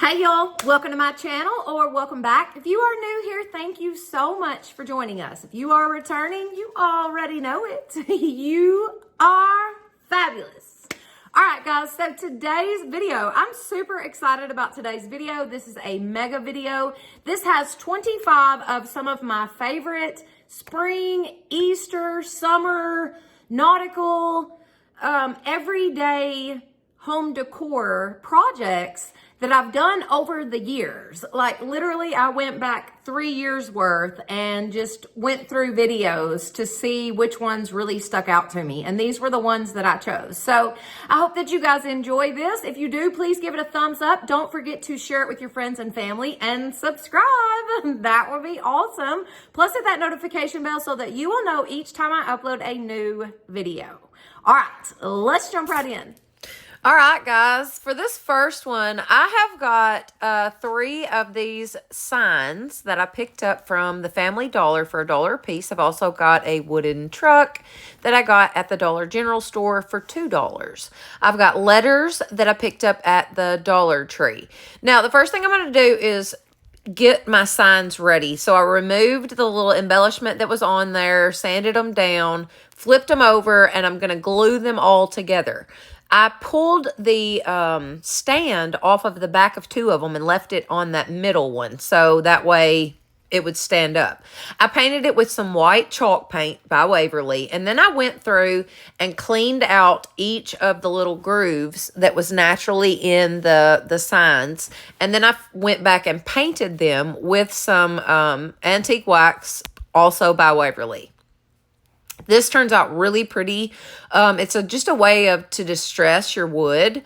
Hey y'all, welcome to my channel or welcome back. If you are new here, thank you so much for joining us. If you are returning, you already know it. You are fabulous. All right guys, so today's video, I'm super excited about today's video. This is a mega video. This has 25 of some of my favorite spring, Easter, summer, nautical, everyday home decor projects that I've done over the years. Like literally I went back 3 years worth and just went through videos to see which ones really stuck out to me. And these were the ones that I chose. So I hope that you guys enjoy this. If you do, please give it a thumbs up. Don't forget to share it with your friends and family and subscribe. That would be awesome. Plus hit that notification bell so that you will know each time I upload a new video. All right, let's jump right in. All right, guys, for this first one, I have got 3 of these signs that I picked up from the Family Dollar for $1 a piece. I've also got a wooden truck that I got at the Dollar General store for $2. I've got letters that I picked up at the Dollar Tree. Now, the first thing I'm going to do is get my signs ready. So I removed the little embellishment that was on there, sanded them down, flipped them over, and I'm going to glue them all together. I pulled the stand off of the back of 2 of them and left it on that middle one, so that way it would stand up. I painted it with some white chalk paint by Waverly, and then I went through and cleaned out each of the little grooves that was naturally in the signs, and then I went back and painted them with some antique wax, also by Waverly. This turns out really pretty. It's just a way to distress your wood.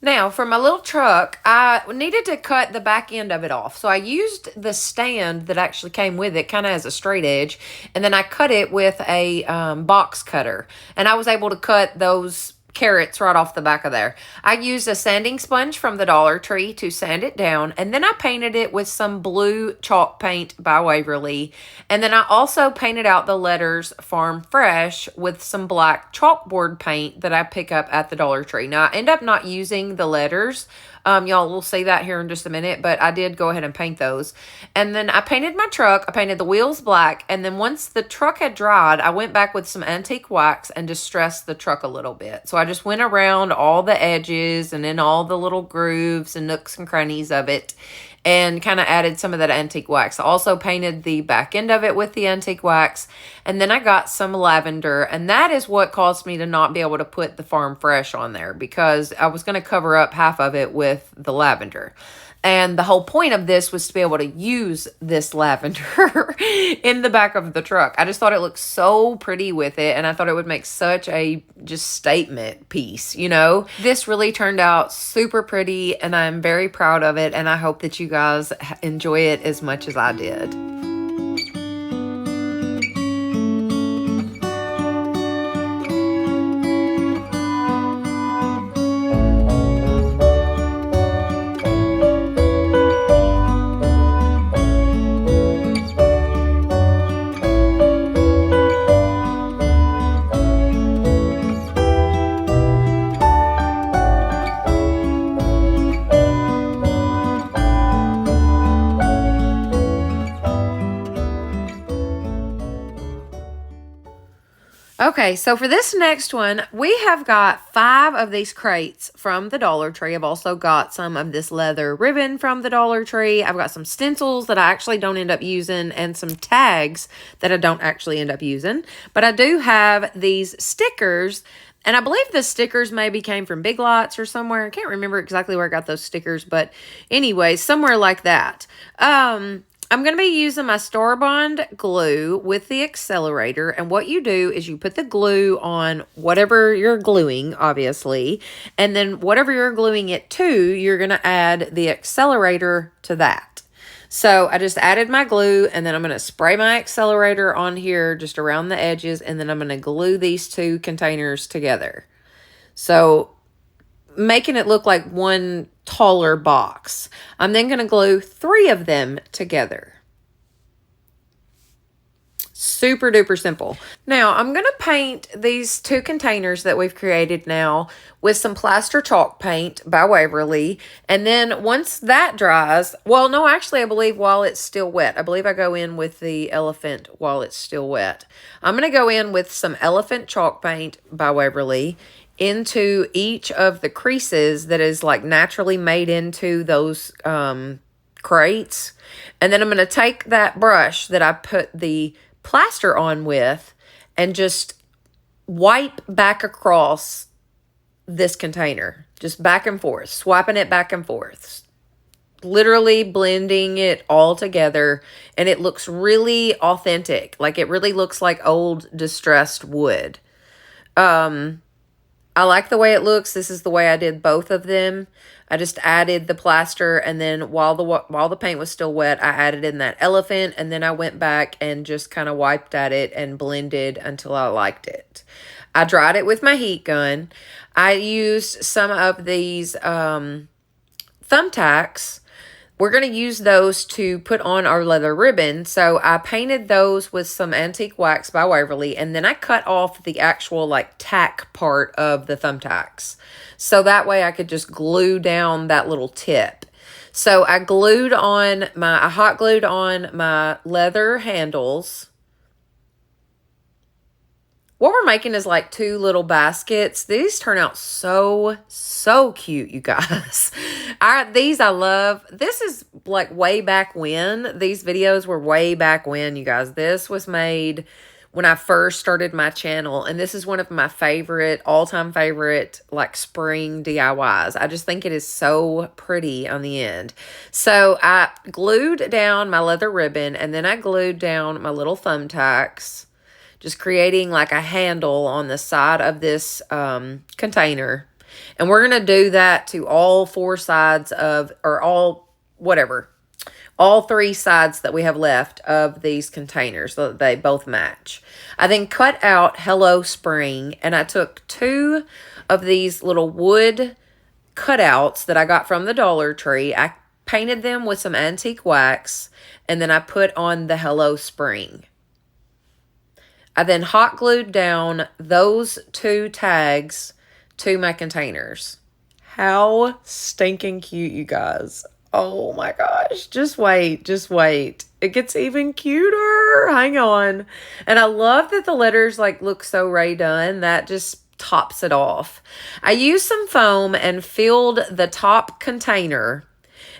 Now, for my little truck, I needed to cut the back end of it off. So I used the stand that actually came with it, kind of as a straight edge. And then I cut it with a box cutter. And I was able to cut those carrots right off the back of there. I used a sanding sponge from the Dollar Tree to sand it down, and then I painted it with some blue chalk paint by Waverly, and then I also painted out the letters Farm Fresh with some black chalkboard paint that I pick up at the Dollar Tree. Now, I end up not using the letters. Y'all will see that here in just a minute, but I did go ahead and paint those. And then I painted my truck. I painted the wheels black, and then once the truck had dried, I went back with some antique wax and distressed the truck a little bit. So I just went around all the edges and in all the little grooves and nooks and crannies of it and kind of added some of that antique wax. I also painted the back end of it with the antique wax, and then I got some lavender, and that is what caused me to not be able to put the Farm Fresh on there because I was going to cover up half of it with the lavender. And the whole point of this was to be able to use this lavender in the back of the truck. I just thought it looked so pretty with it, and I thought it would make such a just statement piece, you know? This really turned out super pretty, and I'm very proud of it, and I hope that you guys enjoy it as much as I did. Okay, so for this next one, we have got 5 of these crates from the Dollar Tree. I've also got some of this leather ribbon from the Dollar Tree. I've got some stencils that I actually don't end up using and some tags that I don't actually end up using. But I do have these stickers, and I believe the stickers maybe came from Big Lots or somewhere. I can't remember exactly where I got those stickers, but anyway, somewhere like that. I'm going to be using my Star Bond glue with the accelerator, and what you do is you put the glue on whatever you're gluing, obviously, and then whatever you're gluing it to, you're going to add the accelerator to that. So I just added my glue, and then I'm going to spray my accelerator on here just around the edges, and then I'm going to glue these 2 containers together. So making it look like one taller box. I'm then going to glue 3 of them together. Super duper simple. Now I'm going to paint these 2 containers that we've created now with some plaster chalk paint by Waverly. And then once that dries, well, no, actually I believe while it's still wet, I believe I go in with the elephant while it's still wet. I'm going to go in with some elephant chalk paint by Waverly into each of the creases that is like naturally made into those crates. And then I'm going to take that brush that I put the plaster on with and just wipe back across this container, just back and forth, swiping it back and forth, literally blending it all together. And it looks really authentic. Like it really looks like old distressed wood. I like the way it looks. This is the way I did both of them. I just added the plaster, and then while the paint was still wet, I added in that elephant, and then I went back and just kind of wiped at it and blended until I liked it. I dried it with my heat gun. I used some of these thumbtacks. We're going to use those to put on our leather ribbon. So I painted those with some antique wax by Waverly, and then I cut off the actual like tack part of the thumbtacks. So that way I could just glue down that little tip. So I hot glued on my leather handles. What we're making is like 2 little baskets. These turn out so cute, you guys. These I love. This is like way back when. These videos were way back when, you guys. This was made when I first started my channel. And this is one of my all-time favorite, like spring DIYs. I just think it is so pretty on the end. So I glued down my leather ribbon, and then I glued down my little thumbtacks, just creating like a handle on the side of this container. And we're going to do that to all 4 sides all 3 sides that we have left of these containers so that they both match. I then cut out Hello Spring, and I took 2 of these little wood cutouts that I got from the Dollar Tree. I painted them with some antique wax, and then I put on the Hello Spring. I then hot glued down those 2 tags to my containers. How stinking cute, you guys. Oh my gosh. Just wait. It gets even cuter. Hang on. And I love that the letters like look so Ray done. That just tops it off. I used some foam and filled the top container.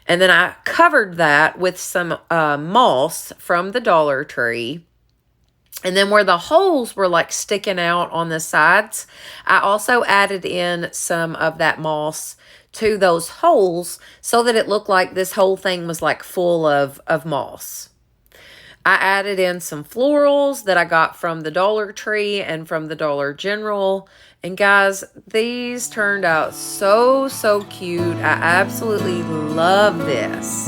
And then I covered that with some moss from the Dollar Tree. And then where the holes were like sticking out on the sides, I also added in some of that moss to those holes so that it looked like this whole thing was like full of moss. I added in some florals that I got from the Dollar Tree and from the Dollar General. And guys, these turned out so cute. I absolutely love this.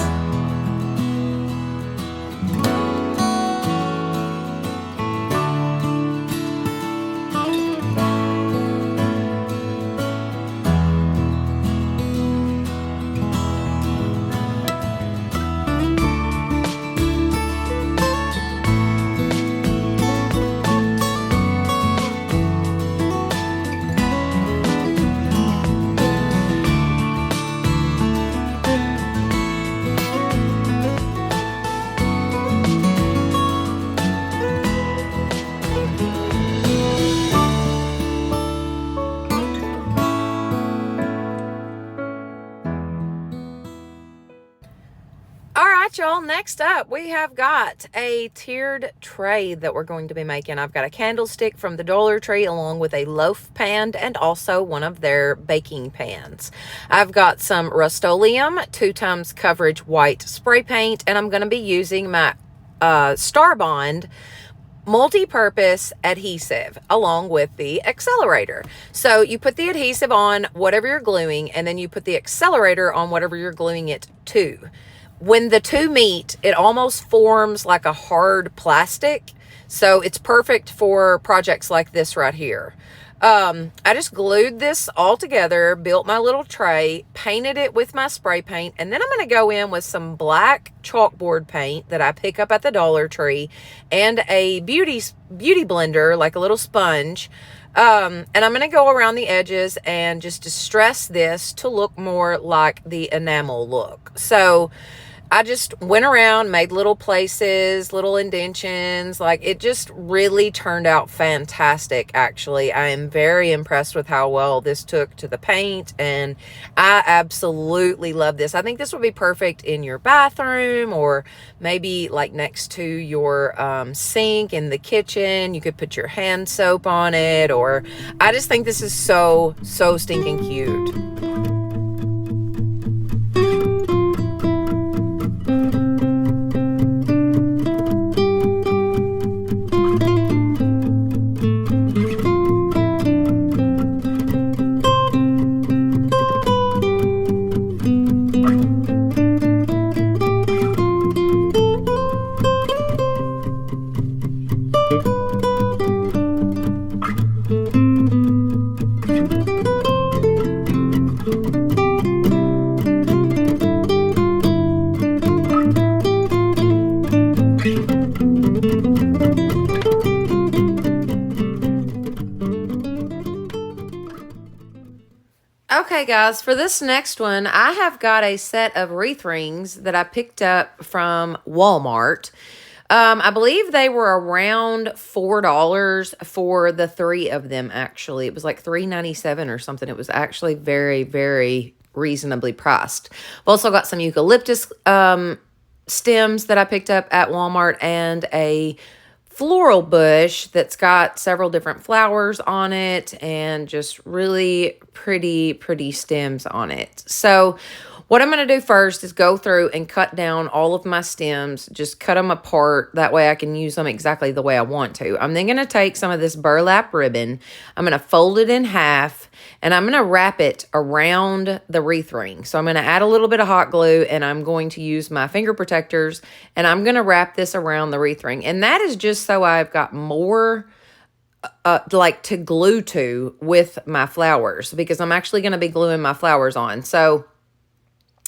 Y'all, next up we have got a tiered tray that we're going to be making. I've got a candlestick from the Dollar Tree along with a loaf pan and also one of their baking pans. I've got some Rust-Oleum 2x coverage white spray paint, and I'm going to be using my Star Bond multi-purpose adhesive along with the accelerator. So you put the adhesive on whatever you're gluing, and then you put the accelerator on whatever you're gluing it to. When the 2 meet, it almost forms like a hard plastic. So it's perfect for projects like this right here. I just glued this all together, built my little tray, painted it with my spray paint, and then I'm going to go in with some black chalkboard paint that I pick up at the Dollar Tree and a beauty blender, like a little sponge. And I'm going to go around the edges and just distress this to look more like the enamel look. So I just went around, made little places, little indentions. Like, it just really turned out fantastic, actually. I am very impressed with how well this took to the paint, and I absolutely love this. I think this would be perfect in your bathroom, or maybe like next to your sink in the kitchen. You could put your hand soap on it, or I just think this is so stinking cute. Okay, guys, for this next one, I have got a set of wreath rings that I picked up from Walmart. I believe they were around $4 for the 3 of them, actually. It was like $3.97 or something. It was actually very, very reasonably priced. I've also got some eucalyptus stems that I picked up at Walmart, and a floral bush that's got several different flowers on it and just really pretty stems on it. So what I'm going to do first is go through and cut down all of my stems, just cut them apart. That way I can use them exactly the way I want to. I'm then going to take some of this burlap ribbon. I'm going to fold it in half, and I'm going to wrap it around the wreath ring. So I'm going to add a little bit of hot glue, and I'm going to use my finger protectors, and I'm going to wrap this around the wreath ring. And that is just so I've got more like to glue to with my flowers, because I'm actually going to be gluing my flowers on. So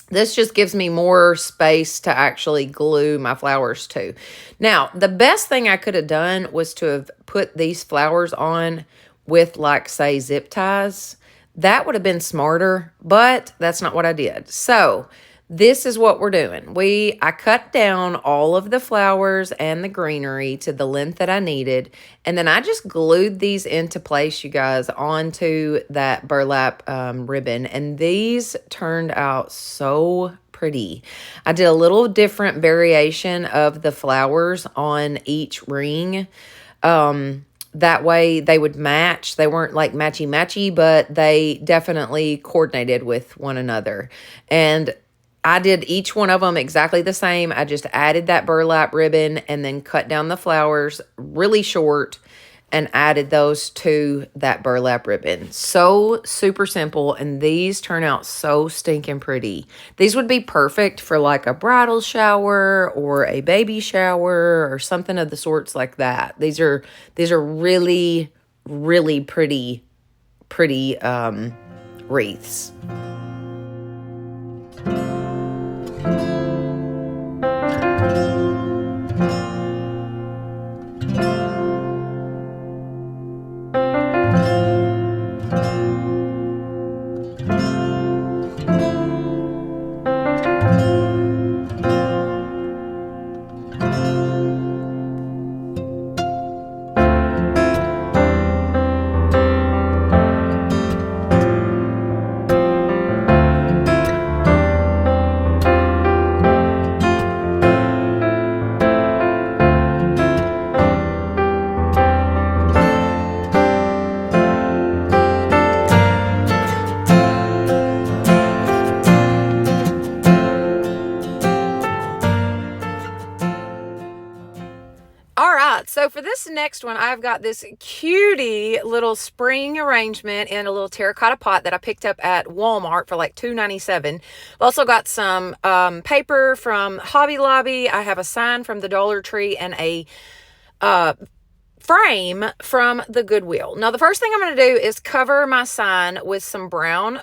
this just gives me more space to actually glue my flowers to. Now, the best thing I could have done was to have put these flowers on with, like, say, zip ties. That would have been smarter, but that's not what I did. So this is what we're doing. I cut down all of the flowers and the greenery to the length that I needed, and then I just glued these into place, you guys, onto that burlap ribbon, and these turned out so pretty. I did a little different variation of the flowers on each ring. That way they would match. They weren't like matchy-matchy, but they definitely coordinated with one another. And I did each one of them exactly the same. I just added that burlap ribbon and then cut down the flowers really short and added those to that burlap ribbon. So super simple, and these turn out so stinking pretty. These would be perfect for like a bridal shower or a baby shower or something of the sorts like that. These are really pretty wreaths. So for this next one, I've got this cutie little spring arrangement in a little terracotta pot that I picked up at Walmart for like $2.97. I've also got some paper from Hobby Lobby. I have a sign from the Dollar Tree and a frame from the Goodwill. Now, the first thing I'm going to do is cover my sign with some brown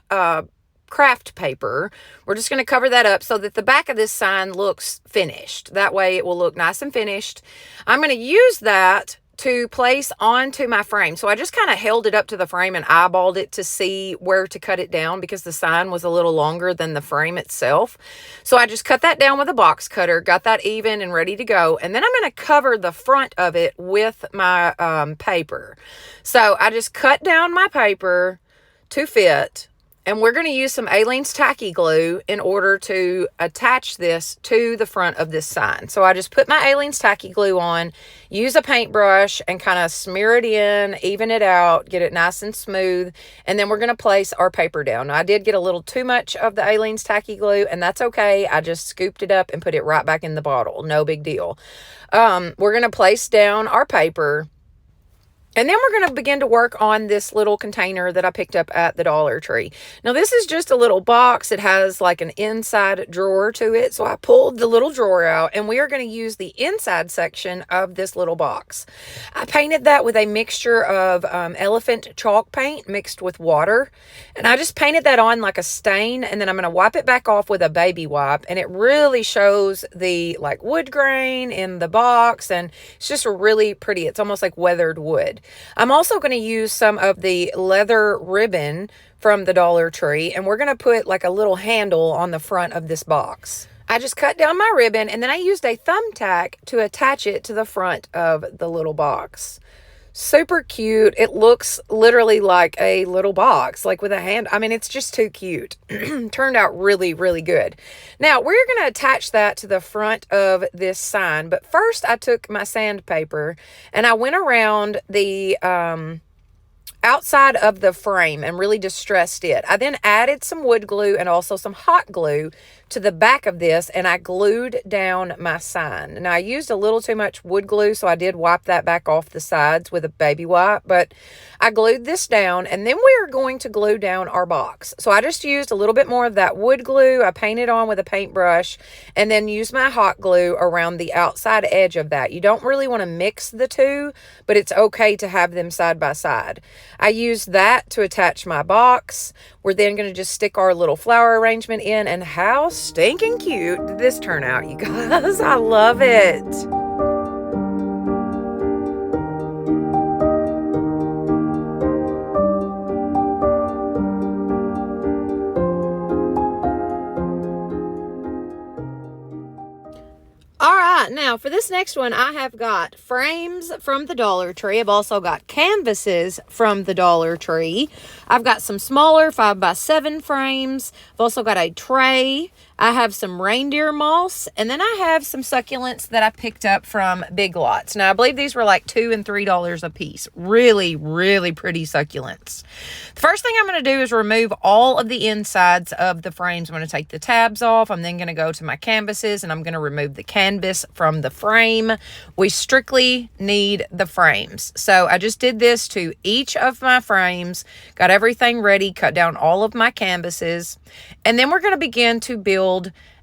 craft paper. We're just going to cover that up so that the back of this sign looks finished. That way it will look nice and finished. I'm going to use that to place onto my frame. So I just kind of held it up to the frame and eyeballed it to see where to cut it down because the sign was a little longer than the frame itself. So I just cut that down with a box cutter, got that even and ready to go. And then I'm going to cover the front of it with my paper. So I just cut down my paper to fit. And we're going to use some Aleene's tacky glue in order to attach this to the front of this sign. So I just put my Aleene's tacky glue on, use a paintbrush and kind of smear it in, even it out, get it nice and smooth. And then we're going to place our paper down. Now, I did get a little too much of the Aleene's tacky glue, and that's okay. I just scooped it up and put it right back in the bottle. No big deal. We're going to place down our paper. And then we're going to begin to work on this little container that I picked up at the Dollar Tree. Now, this is just a little box. It has like an inside drawer to it. So I pulled the little drawer out, and we are going to use the inside section of this little box. I painted that with a mixture of elephant chalk paint mixed with water. And I just painted that on like a stain, and then I'm going to wipe it back off with a baby wipe. And it really shows the like wood grain in the box, and it's just really pretty. It's almost like weathered wood. I'm also going to use some of the leather ribbon from the Dollar Tree, and we're going to put like a little handle on the front of this box. I just cut down my ribbon, and then I used a thumbtack to attach it to the front of the little box. Super cute. It looks literally like a little box, like with a hand. I mean, it's just too cute. Turned out really, really good. Now, we're going to attach that to the front of this sign. But first, I took my sandpaper and I went around the outside of the frame and really distressed it. I then added some wood glue and also some hot glue to the back of this, and I glued down my sign. Now, I used a little too much wood glue, so I did wipe that back off the sides with a baby wipe, but I glued this down, and then we are going to glue down our box. So I just used a little bit more of that wood glue. I painted on with a paintbrush, and then used my hot glue around the outside edge of that. You don't really want to mix the two, but it's okay to have them side by side. I used that to attach my box. We're then going to just stick our little flower arrangement in, and how stinking cute did this turn out, you guys? I love it. All right, now for this next one, I have got frames from the Dollar Tree. I've also got canvases from the Dollar Tree. I've got some smaller 5x7 frames. I've also got a tray. I have some reindeer moss, and then I have some succulents that I picked up from Big Lots. Now, I believe these were like $2 and $3 a piece. Really, really pretty succulents. The first thing I'm going to do is remove all of the insides of the frames. I'm going to take the tabs off. I'm then going to go to my canvases, and I'm going to remove the canvas from the frame. We strictly need the frames. So I just did this to each of my frames, got everything ready, cut down all of my canvases, and then we're going to begin to build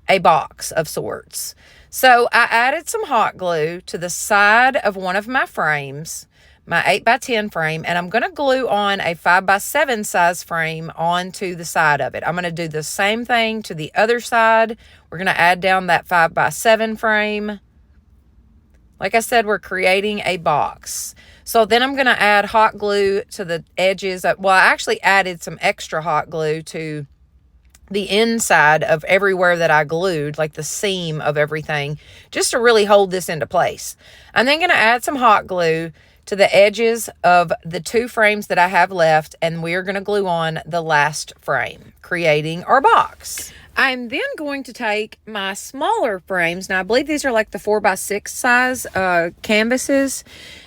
a box of sorts. So I added some hot glue to the side of one of my frames, my 8x10 frame, and I'm going to glue on a 5x7 size frame onto the side of it. I'm going to do the same thing to the other side. We're going to add down that 5x7 frame. Like I said, we're creating a box. So then I'm going to add hot glue to the edges. Well, I actually added some extra hot glue to the inside of everywhere that I glued, like the seam of everything, just to really hold this into place. I'm then going to add some hot glue to the edges of the two frames that I have left, and we're going to glue on the last frame, creating our box. I'm then going to take my smaller frames. Now, I believe these are like the 4x6 size canvases,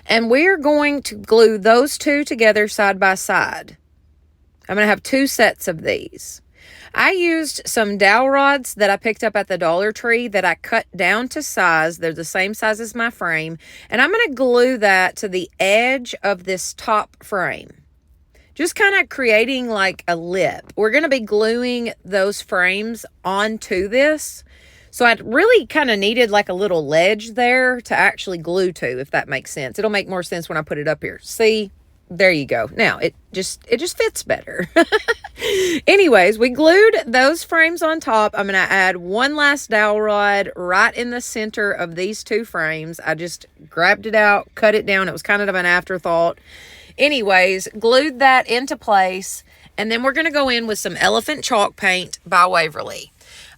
and we're going to glue those two together side by side. I'm going to have two sets of these. I used some dowel rods that I picked up at the Dollar Tree that I cut down to size. They're the same size as my frame. And I'm going to glue that to the edge of this top frame. Just kind of creating like a lip. We're going to be gluing those frames onto this. So I really kind of needed like a little ledge there to actually glue to, if that makes sense. It'll make more sense when I put it up here. See, there you go. Now it just fits better. Anyways, we glued those frames on top. I'm going to add one last dowel rod right in the center of these two frames. I just grabbed it out, cut it down. It was kind of an afterthought. Anyways, glued that into place. And then we're going to go in with some elephant chalk paint by Waverly.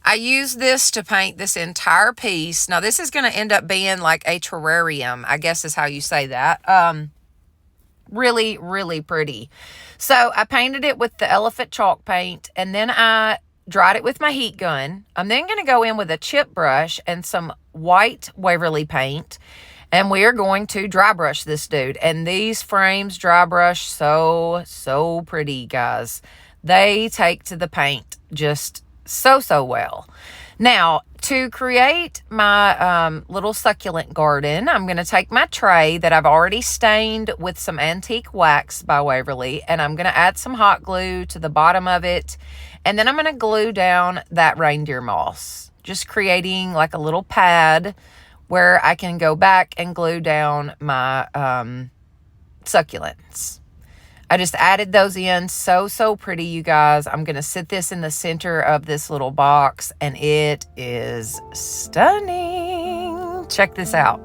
I use this to paint this entire piece. Now, this is going to end up being like a terrarium, I guess is how you say that. Really, really pretty. So I painted it with the elephant chalk paint, and then I dried it with my heat gun. I'm then going to go in with a chip brush and some white Waverly paint, and we are going to dry brush this dude. And these frames dry brush so pretty, guys. They take to the paint just so well. Now, to create my little succulent garden, I'm going to take my tray that I've already stained with some antique wax by Waverly, and I'm going to add some hot glue to the bottom of it, and then I'm going to glue down that reindeer moss, just creating like a little pad where I can go back and glue down my succulents. I just added those in. So pretty, you guys. I'm going to sit this in the center of this little box, and it is stunning. Check this out.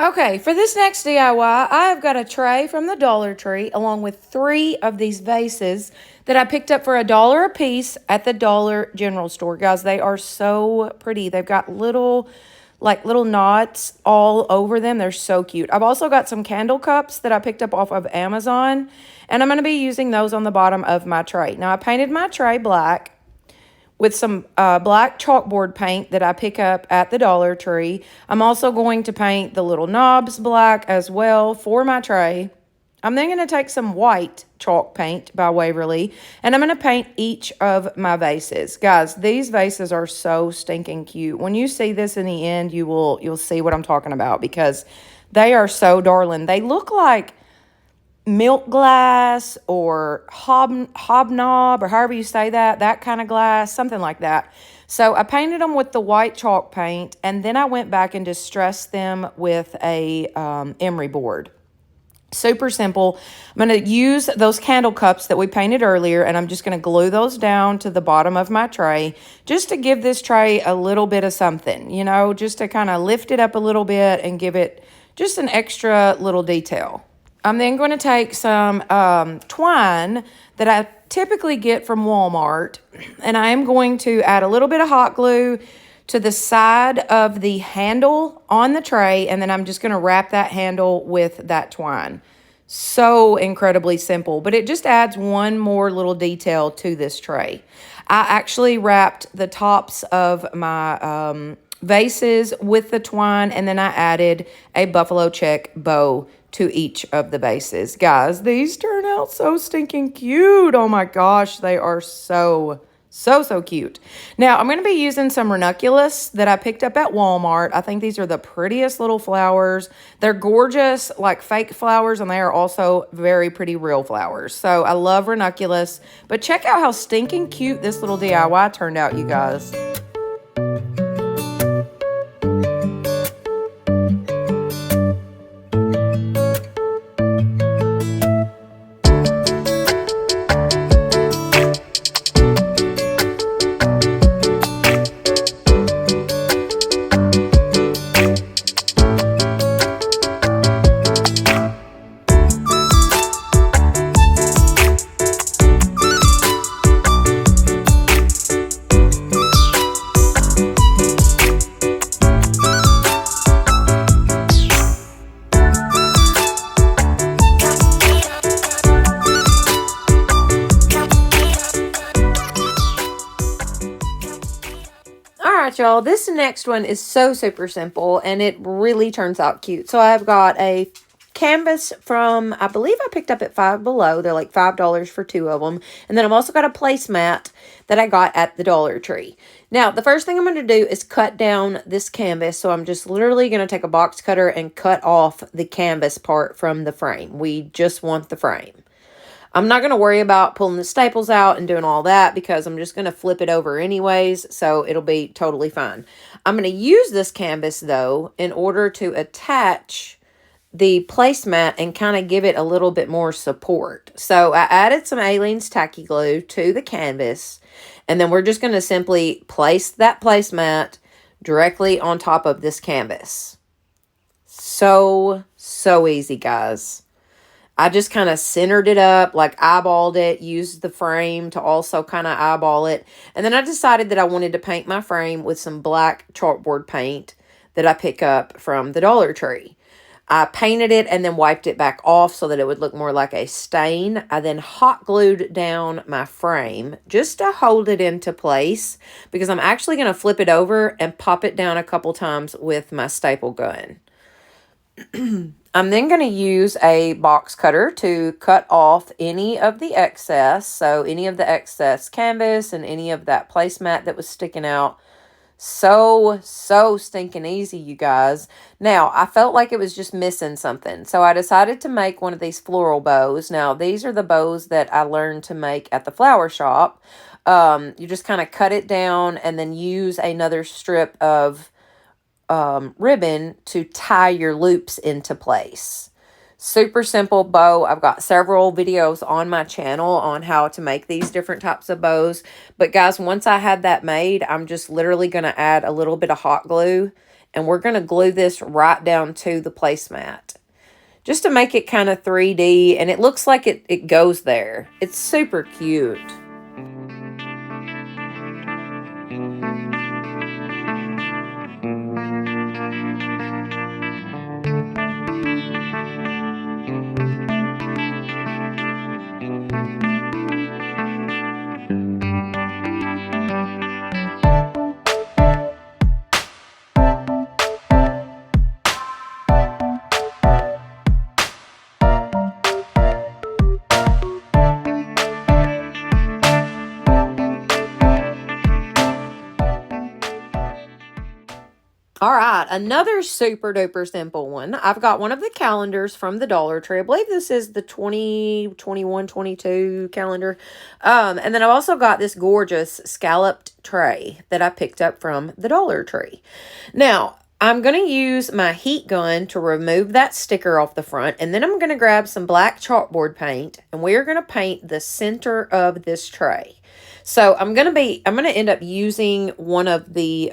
Okay, for this next DIY, I have got a tray from the Dollar Tree along with 3 of these vases that I picked up for $1 a piece at the Dollar General Store. Guys, they are so pretty. They've got little knots all over them. They're so cute. I've also got some candle cups that I picked up off of Amazon, and I'm going to be using those on the bottom of my tray. Now, I painted my tray black with some black chalkboard paint that I pick up at the Dollar Tree. I'm also going to paint the little knobs black as well for my tray. I'm then going to take some white chalk paint by Waverly, and I'm going to paint each of my vases. Guys, these vases are so stinking cute. When you see this in the end, you'll see what I'm talking about because they are so darling. They look like milk glass or hobnob or however you say that kind of glass, something like that. So I painted them with the white chalk paint, and then I went back and distressed them with a emery board. Super simple. I'm going to use those candle cups that we painted earlier, and I'm just going to glue those down to the bottom of my tray just to give this tray a little bit of something, you know, just to kind of lift it up a little bit and give it just an extra little detail. I'm then going to take some twine that I typically get from Walmart, and I am going to add a little bit of hot glue to the side of the handle on the tray, and then I'm just going to wrap that handle with that twine. So incredibly simple, but it just adds one more little detail to this tray. I actually wrapped the tops of my vases with the twine, and then I added a buffalo check bow to each of the vases. Guys, these turn out so stinking cute. Oh my gosh, they are so cute. Now, I'm going to be using some ranunculus that I picked up at Walmart. I think these are the prettiest little flowers. They're gorgeous, like fake flowers, and they are also very pretty real flowers. So I love ranunculus, but check out how stinking cute this little DIY turned out, you guys. y'all, this next one is so super simple, and it really turns out cute. So I've got a canvas from, I believe I picked up at Five Below. They're like $5 for 2 of them. And then I've also got a placemat that I got at the Dollar Tree. Now, the first thing I'm going to do is cut down this canvas. So I'm just literally going to take a box cutter and cut off the canvas part from the frame. We just want the frame. I'm not going to worry about pulling the staples out and doing all that because I'm just going to flip it over anyways, so it'll be totally fine. I'm going to use this canvas, though, in order to attach the placemat and kind of give it a little bit more support. So I added some Aleene's tacky glue to the canvas, and then we're just going to simply place that placemat directly on top of this canvas. So easy, guys. I just kind of centered it up, like eyeballed it, used the frame to also kind of eyeball it. And then I decided that I wanted to paint my frame with some black chalkboard paint that I pick up from the Dollar Tree. I painted it and then wiped it back off so that it would look more like a stain. I then hot glued down my frame just to hold it into place because I'm actually going to flip it over and pop it down a couple times with my staple gun. I'm then going to use a box cutter to cut off any of the excess. So any of the excess canvas and any of that placemat that was sticking out. So stinking easy, you guys. Now, I felt like it was just missing something. So I decided to make one of these floral bows. Now, these are the bows that I learned to make at the flower shop. You just kind of cut it down and then use another strip of ribbon to tie your loops into place. Super simple bow. I've got several videos on my channel on how to make these different types of bows. But guys, once I had that made, I'm just literally going to add a little bit of hot glue. And we're going to glue this right down to the placemat. Just to make it kind of 3D. And it looks like it goes there. It's super cute. All right, another super duper simple one. I've got one of the calendars from the Dollar Tree. I believe this is the 2021-22 calendar. And then I've also got this gorgeous scalloped tray that I picked up from the Dollar Tree. Now, I'm going to use my heat gun to remove that sticker off the front. And then I'm going to grab some black chalkboard paint. And we're going to paint the center of this tray. So I'm going to end up using one of the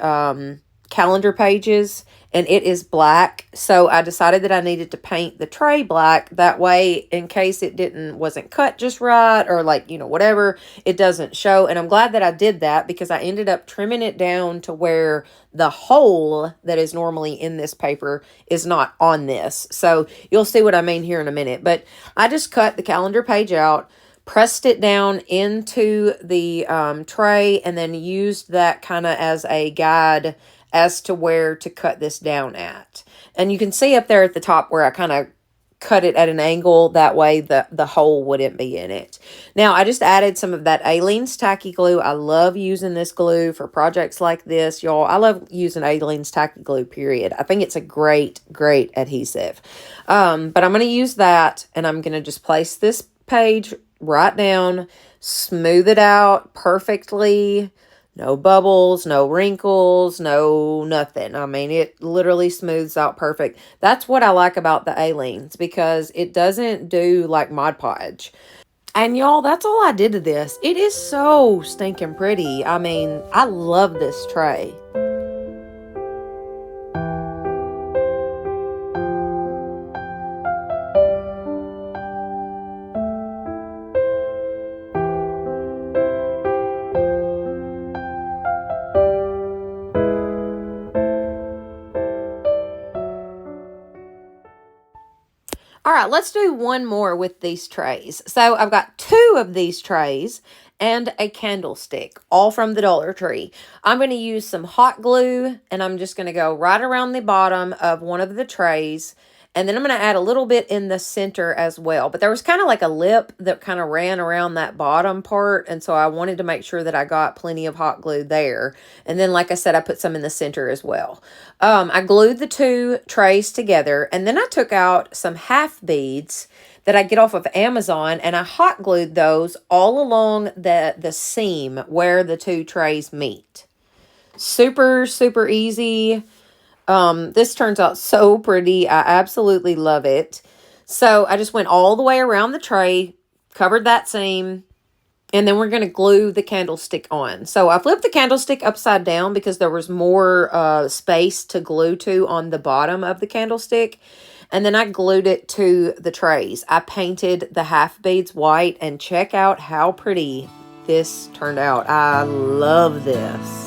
calendar pages, and it is black. So I decided that I needed to paint the tray black. That way, in case it wasn't cut just right, or like, whatever, it doesn't show. And I'm glad that I did that because I ended up trimming it down to where the hole that is normally in this paper is not on this. So you'll see what I mean here in a minute. But I just cut the calendar page out, pressed it down into the tray, and then used that kind of as a guide as to where to cut this down at. And you can see up there at the top where I kind of cut it at an angle. That way the hole wouldn't be in it. Now, I just added some of that Aleene's tacky glue. I love using this glue for projects like this, y'all. I love using Aleene's tacky glue, period. I think it's a great adhesive. But I'm going to use that, and I'm going to just place this page right down, smooth it out perfectly. No bubbles, no wrinkles, no nothing. I mean, it literally smooths out perfect. That's what I like about the Aleene's, because it doesn't do like Mod Podge. And y'all, that's all I did to this. It is so stinking pretty. I mean, I love this tray. All right, let's do one more with these trays. So I've got 2 of these trays and a candlestick, all from the Dollar Tree. I'm going to use some hot glue, and I'm just going to go right around the bottom of one of the trays. And then I'm going to add a little bit in the center as well. But there was kind of like a lip that kind of ran around that bottom part. And so I wanted to make sure that I got plenty of hot glue there. And then, like I said, I put some in the center as well. I glued the 2 trays together. And then I took out some half beads that I get off of Amazon. And I hot glued those all along the seam where the 2 trays meet. Super, super easy. This turns out so pretty. I absolutely love it. So I just went all the way around the tray, covered that seam, and then we're going to glue the candlestick on. So I flipped the candlestick upside down because there was more space to glue to on the bottom of the candlestick. And then I glued it to the trays. I painted the half beads white, and check out how pretty this turned out. I love this.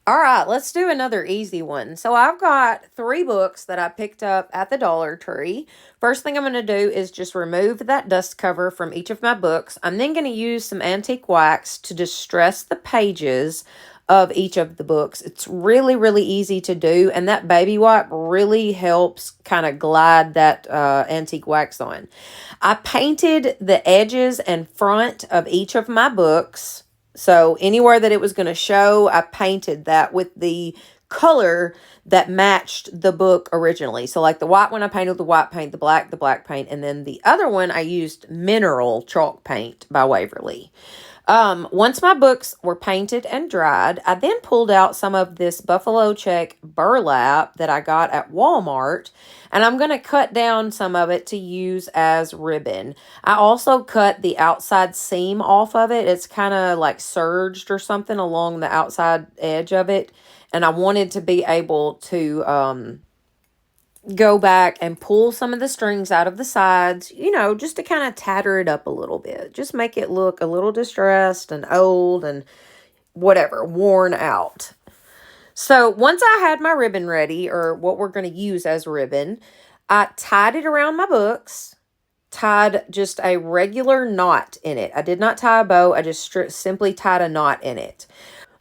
All right, let's do another easy one. So I've got 3 books that I picked up at the Dollar Tree. First thing I'm going to do is just remove that dust cover from each of my books. I'm then going to use some antique wax to distress the pages of each of the books. It's really, really easy to do, and that baby wipe really helps kind of glide that antique wax on. I painted the edges and front of each of my books. So anywhere that it was going to show, I painted that with the color that matched the book originally. So like the white one, I painted with the white paint, the black paint, and then the other one, I used mineral chalk paint by Waverly. Once my books were painted and dried, I then pulled out some of this buffalo check burlap that I got at Walmart, and I'm going to cut down some of it to use as ribbon. I also cut the outside seam off of it. It's kind of like serged or something along the outside edge of it, and I wanted to be able to go back and pull some of the strings out of the sides, you know, just to kind of tatter it up a little bit. Just make it look a little distressed and old and whatever, worn out. So once I had my ribbon ready, or what we're going to use as ribbon, I tied it around my books, tied just a regular knot in it. I did not tie a bow. I just simply tied a knot in it.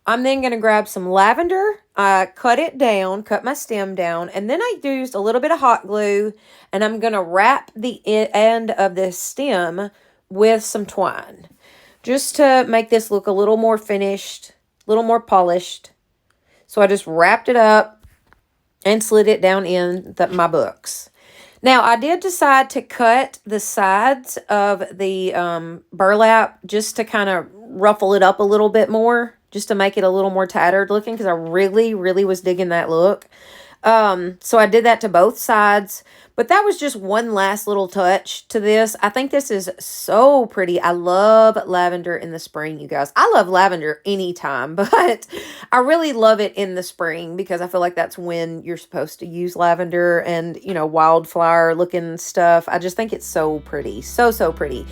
I'm then going to grab some lavender. I cut it down, cut my stem down, and then I used a little bit of hot glue, and I'm going to wrap the end of this stem with some twine, just to make this look a little more finished, a little more polished. So I just wrapped it up and slid it down in my books. Now, I did decide to cut the sides of the burlap just to kind of ruffle it up a little bit more, just to make it a little more tattered looking, because I really, really was digging that look. So I did that to both sides, but that was just one last little touch to this. I think this is so pretty. I love lavender in the spring, you guys. I love lavender anytime, but I really love it in the spring because I feel like that's when you're supposed to use lavender and, you know, wildflower looking stuff. I just think it's so pretty. So, so pretty.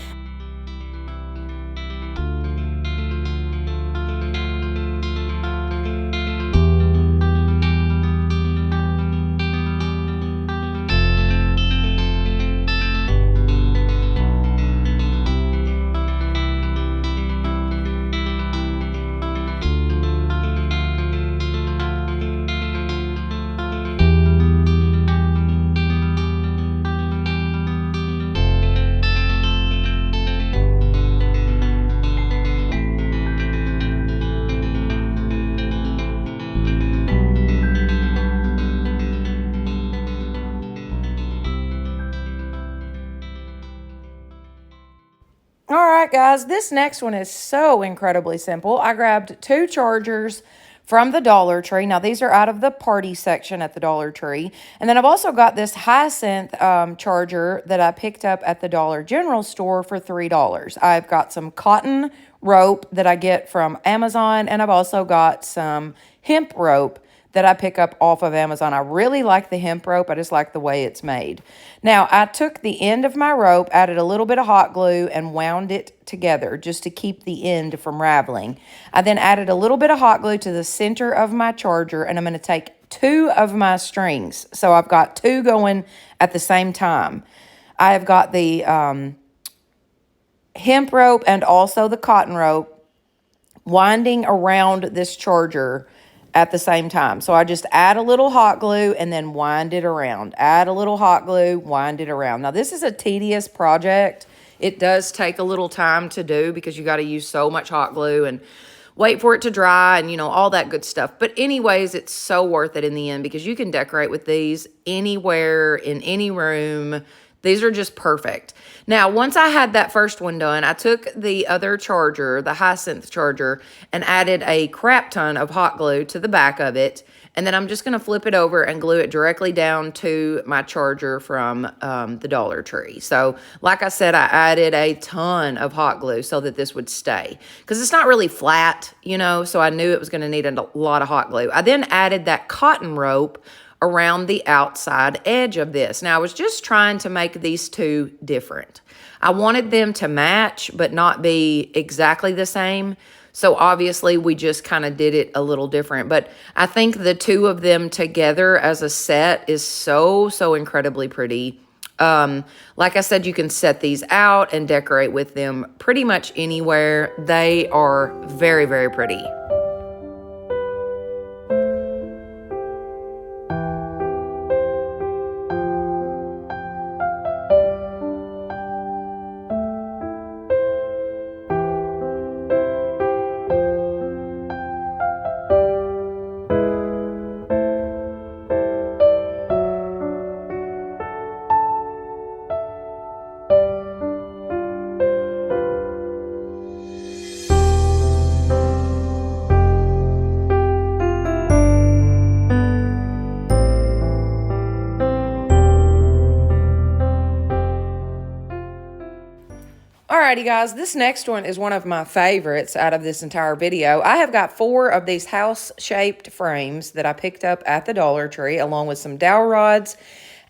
right, guys, this next one is so incredibly simple. I grabbed 2 chargers from the Dollar Tree. Now, these are out of the party section at the Dollar Tree. And then I've also got this Hyacinth charger that I picked up at the Dollar General store for $3. I've got some cotton rope that I get from Amazon, and I've also got some hemp rope that I pick up off of Amazon. I really like the hemp rope. I just like the way it's made. Now, I took the end of my rope, added a little bit of hot glue, and wound it together just to keep the end from raveling. I then added a little bit of hot glue to the center of my charger, and I'm going to take 2 of my strings. So I've got 2 going at the same time. I have got the hemp rope and also the cotton rope winding around this charger at the same time. So I just add a little hot glue and then wind it around. Add a little hot glue, wind it around. Now, this is a tedious project. It does take a little time to do because you got to use so much hot glue and wait for it to dry and, you know, all that good stuff. But anyways, it's so worth it in the end because you can decorate with these anywhere, in any room. These are just perfect. Now, once I had that first one done, I took the other charger, the Hyacinth charger, and added a crap ton of hot glue to the back of it. And then I'm just going to flip it over and glue it directly down to my charger from the Dollar Tree. So, like I said, I added a ton of hot glue so that this would stay. Because it's not really flat, you know, so I knew it was going to need a lot of hot glue. I then added that cotton rope around the outside edge of this. Now, I was just trying to make these 2 different. I wanted them to match, but not be exactly the same. So obviously, we just kind of did it a little different. But I think the 2 of them together as a set is so, so incredibly pretty. Like I said, you can set these out and decorate with them pretty much anywhere. They are very, very pretty. Alrighty, guys, this next one is one of my favorites out of this entire video. I have got 4 of these house-shaped frames that I picked up at the Dollar Tree, along with some dowel rods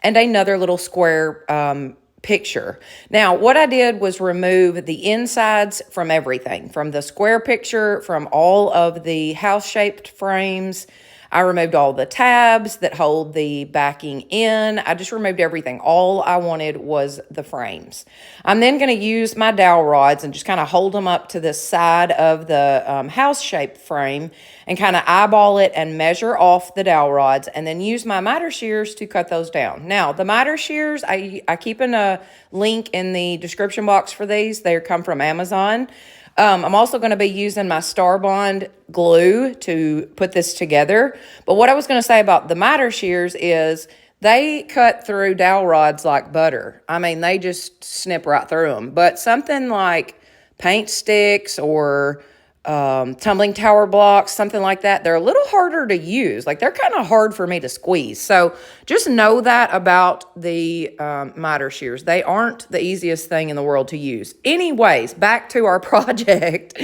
and another little square picture. Now, what I did was remove the insides from everything, from the square picture, from all of the house-shaped frames. I removed all the tabs that hold the backing in. I just removed everything. All I wanted was the frames. I'm then going to use my dowel rods and just kind of hold them up to the side of the house-shaped frame and kind of eyeball it and measure off the dowel rods and then use my miter shears to cut those down. Now, the miter shears, I keep in a link in the description box for these. They come from Amazon. I'm also going to be using my Star Bond glue to put this together. But what I was going to say about the miter shears is they cut through dowel rods like butter. I mean, they just snip right through them. But something like paint sticks or tumbling tower blocks, something like that, they're a little harder to use. Like, they're kind of hard for me to squeeze. So just know that about the miter shears. They aren't the easiest thing in the world to use. Anyways, back to our project.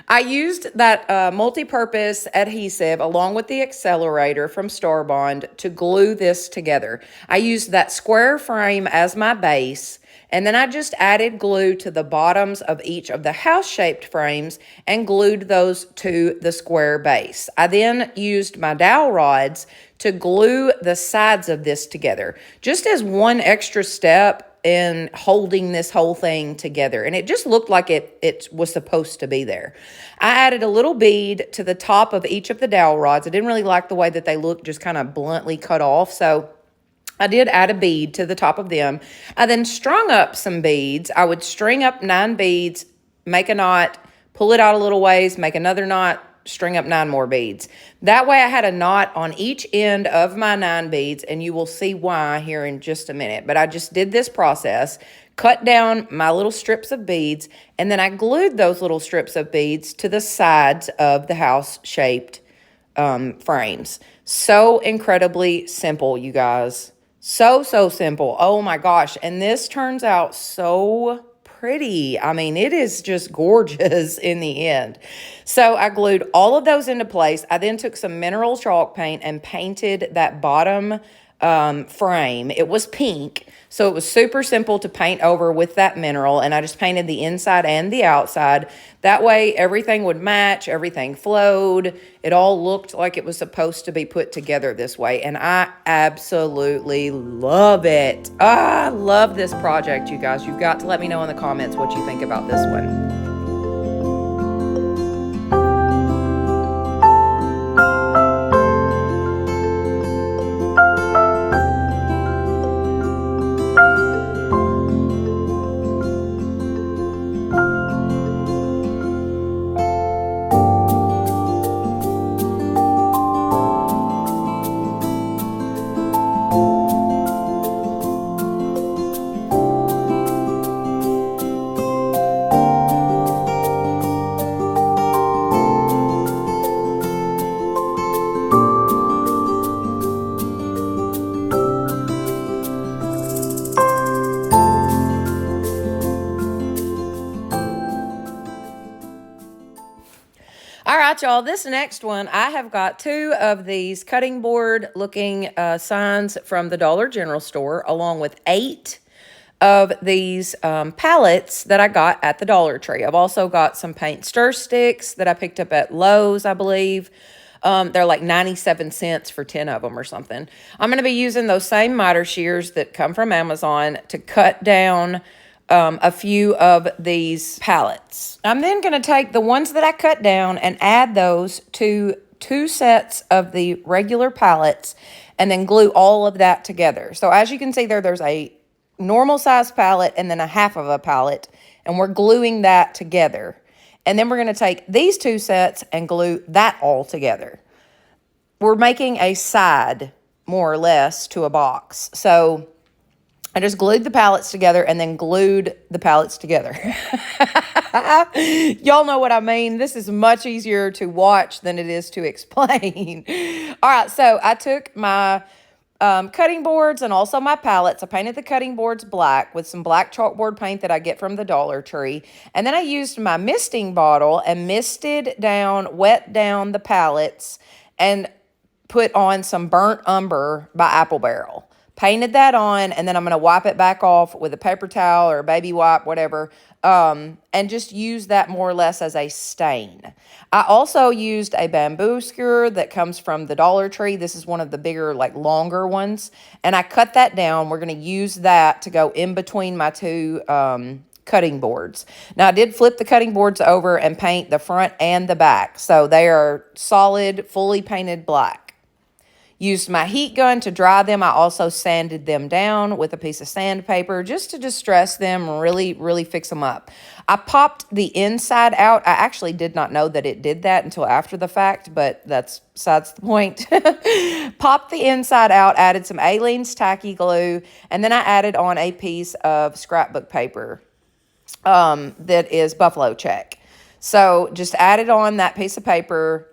I used that multi-purpose adhesive along with the accelerator from Star Bond to glue this together. I used that square frame as my base, and then I just added glue to the bottoms of each of the house-shaped frames and glued those to the square base. I then used my dowel rods to glue the sides of this together, just as one extra step in holding this whole thing together. And it just looked like it was supposed to be there. I added a little bead to the top of each of the dowel rods. I didn't really like the way that they looked just kind of bluntly cut off, so I did add a bead to the top of them. I then strung up some beads. I would string up 9 beads, make a knot, pull it out a little ways, make another knot, string up 9 more beads. That way I had a knot on each end of my 9 beads, and you will see why here in just a minute. But I just did this process, cut down my little strips of beads, and then I glued those little strips of beads to the sides of the house-shaped frames. So incredibly simple, you guys. So simple. Oh my gosh. And this turns out so pretty. I mean, it is just gorgeous in the end. So I glued all of those into place. I then took some mineral chalk paint and painted that bottom frame. It was pink, so it was super simple to paint over with that mineral, and I just painted the inside and the outside. That way everything would match, everything flowed. It all looked like it was supposed to be put together this way, and I absolutely love it. I love this project, you guys. You've got to let me know in the comments what you think about this one. All right, y'all, this next one, I have got 2 of these cutting board looking signs from the Dollar General store, along with 8 of these palettes that I got at the Dollar Tree. I've also got some paint stir sticks that I picked up at Lowe's, I believe. They're like 97 cents for 10 of them or something. I'm going to be using those same miter shears that come from Amazon to cut down a few of these pallets. I'm then going to take the ones that I cut down and add those to 2 sets of the regular pallets and then glue all of that together. So as you can see there's a normal size pallet and then a half of a pallet, and we're gluing that together. And then we're going to take these 2 sets and glue that all together. We're making a side, more or less, to a box. So I just glued the pallets together and then glued the pallets together. Y'all know what I mean. This is much easier to watch than it is to explain. All right, so I took my cutting boards and also my pallets. I painted the cutting boards black with some black chalkboard paint that I get from the Dollar Tree. And then I used my misting bottle and misted down, wet down the pallets and put on some burnt umber by Apple Barrel. Painted that on, and then I'm going to wipe it back off with a paper towel or a baby wipe, whatever, and just use that more or less as a stain. I also used a bamboo skewer that comes from the Dollar Tree. This is one of the bigger, like longer ones, and I cut that down. We're going to use that to go in between my 2 cutting boards. Now, I did flip the cutting boards over and paint the front and the back, so they are solid, fully painted black. Used my heat gun to dry them. I also sanded them down with a piece of sandpaper just to distress them, really fix them up. I popped the inside out. I actually did not know that it did that until after the fact, but that's besides the point. Popped the inside out, added some Aleene's tacky glue, and then I added on a piece of scrapbook paper that is buffalo check. So just added on that piece of paper.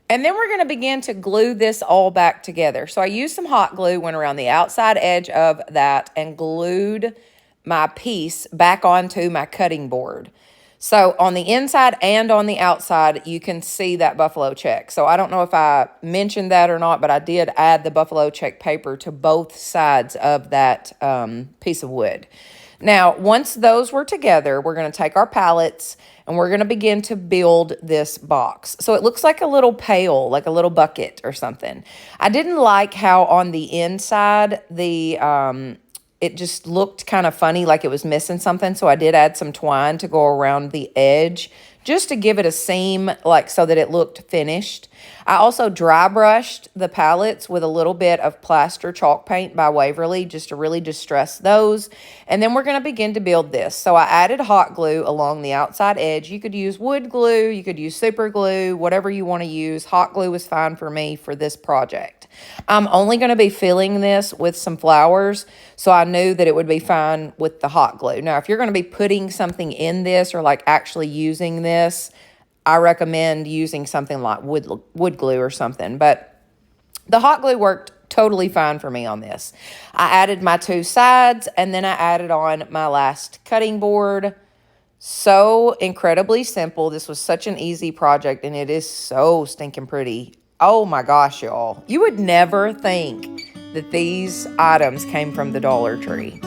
And then we're going to begin to glue this all back together. So I used some hot glue, went around the outside edge of that, and glued my piece back onto my cutting board. So on the inside and on the outside, you can see that buffalo check. So I don't know if I mentioned that or not, but I did add the buffalo check paper to both sides of that piece of wood. Now, once those were together, we're going to take our pallets and we're going to begin to build this box. So it looks like a little pail, like a little bucket or something. I didn't like how on the inside, it just looked kind of funny, like it was missing something. So I did add some twine to go around the edge just to give it a seam, like so that it looked finished. I also dry brushed the palettes with a little bit of plaster chalk paint by Waverly just to really distress those. And then we're going to begin to build this. So I added hot glue along the outside edge. You could use wood glue, you could use super glue, whatever you want to use. Hot glue was fine for me for this project. I'm only going to be filling this with some flowers, so I knew that it would be fine with the hot glue. Now, if you're going to be putting something in this or like actually using this, I recommend using something like wood glue or something. But the hot glue worked totally fine for me on this. I added my 2 sides, and then I added on my last cutting board. So incredibly simple. This was such an easy project, and it is so stinking pretty. Oh my gosh, y'all. You would never think that these items came from the Dollar Tree.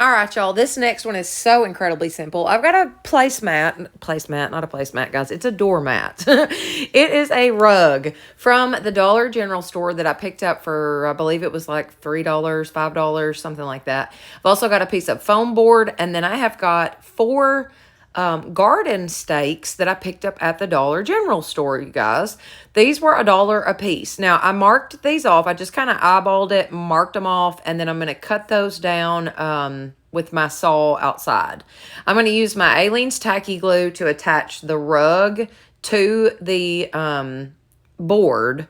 All right, y'all, this next one is so incredibly simple. I've got a placemat, not a placemat, guys. It's a doormat. It is a rug from the Dollar General store that I picked up for, I believe it was like $3, $5, something like that. I've also got a piece of foam board, and then I have got 4 garden stakes that I picked up at the Dollar General store, you guys. These were $1 a piece. Now, I marked these off. I just kind of eyeballed it, marked them off, and then I'm going to cut those down with my saw outside. I'm going to use my Aleene's tacky glue to attach the rug to the board.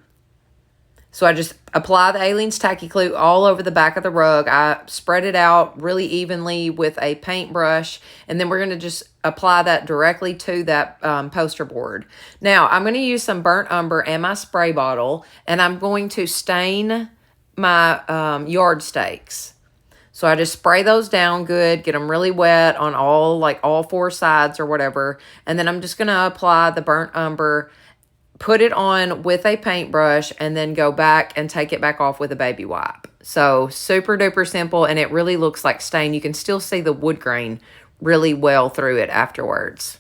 So I just apply the Aleene's tacky glue all over the back of the rug. I spread it out really evenly with a paintbrush, and then we're going to just apply that directly to that poster board. Now, I'm going to use some burnt umber and my spray bottle, and I'm going to stain my yard stakes. So I just spray those down good, get them really wet on all 4 sides or whatever, and then I'm just going to apply the burnt umber, put it on with a paintbrush, and then go back and take it back off with a baby wipe. So super duper simple, and it really looks like stain. You can still see the wood grain really well through it afterwards.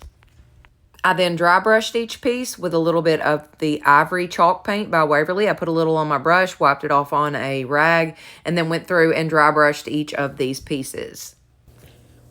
I then dry brushed each piece with a little bit of the ivory chalk paint by Waverly. I put a little on my brush, wiped it off on a rag, and then went through and dry brushed each of these pieces.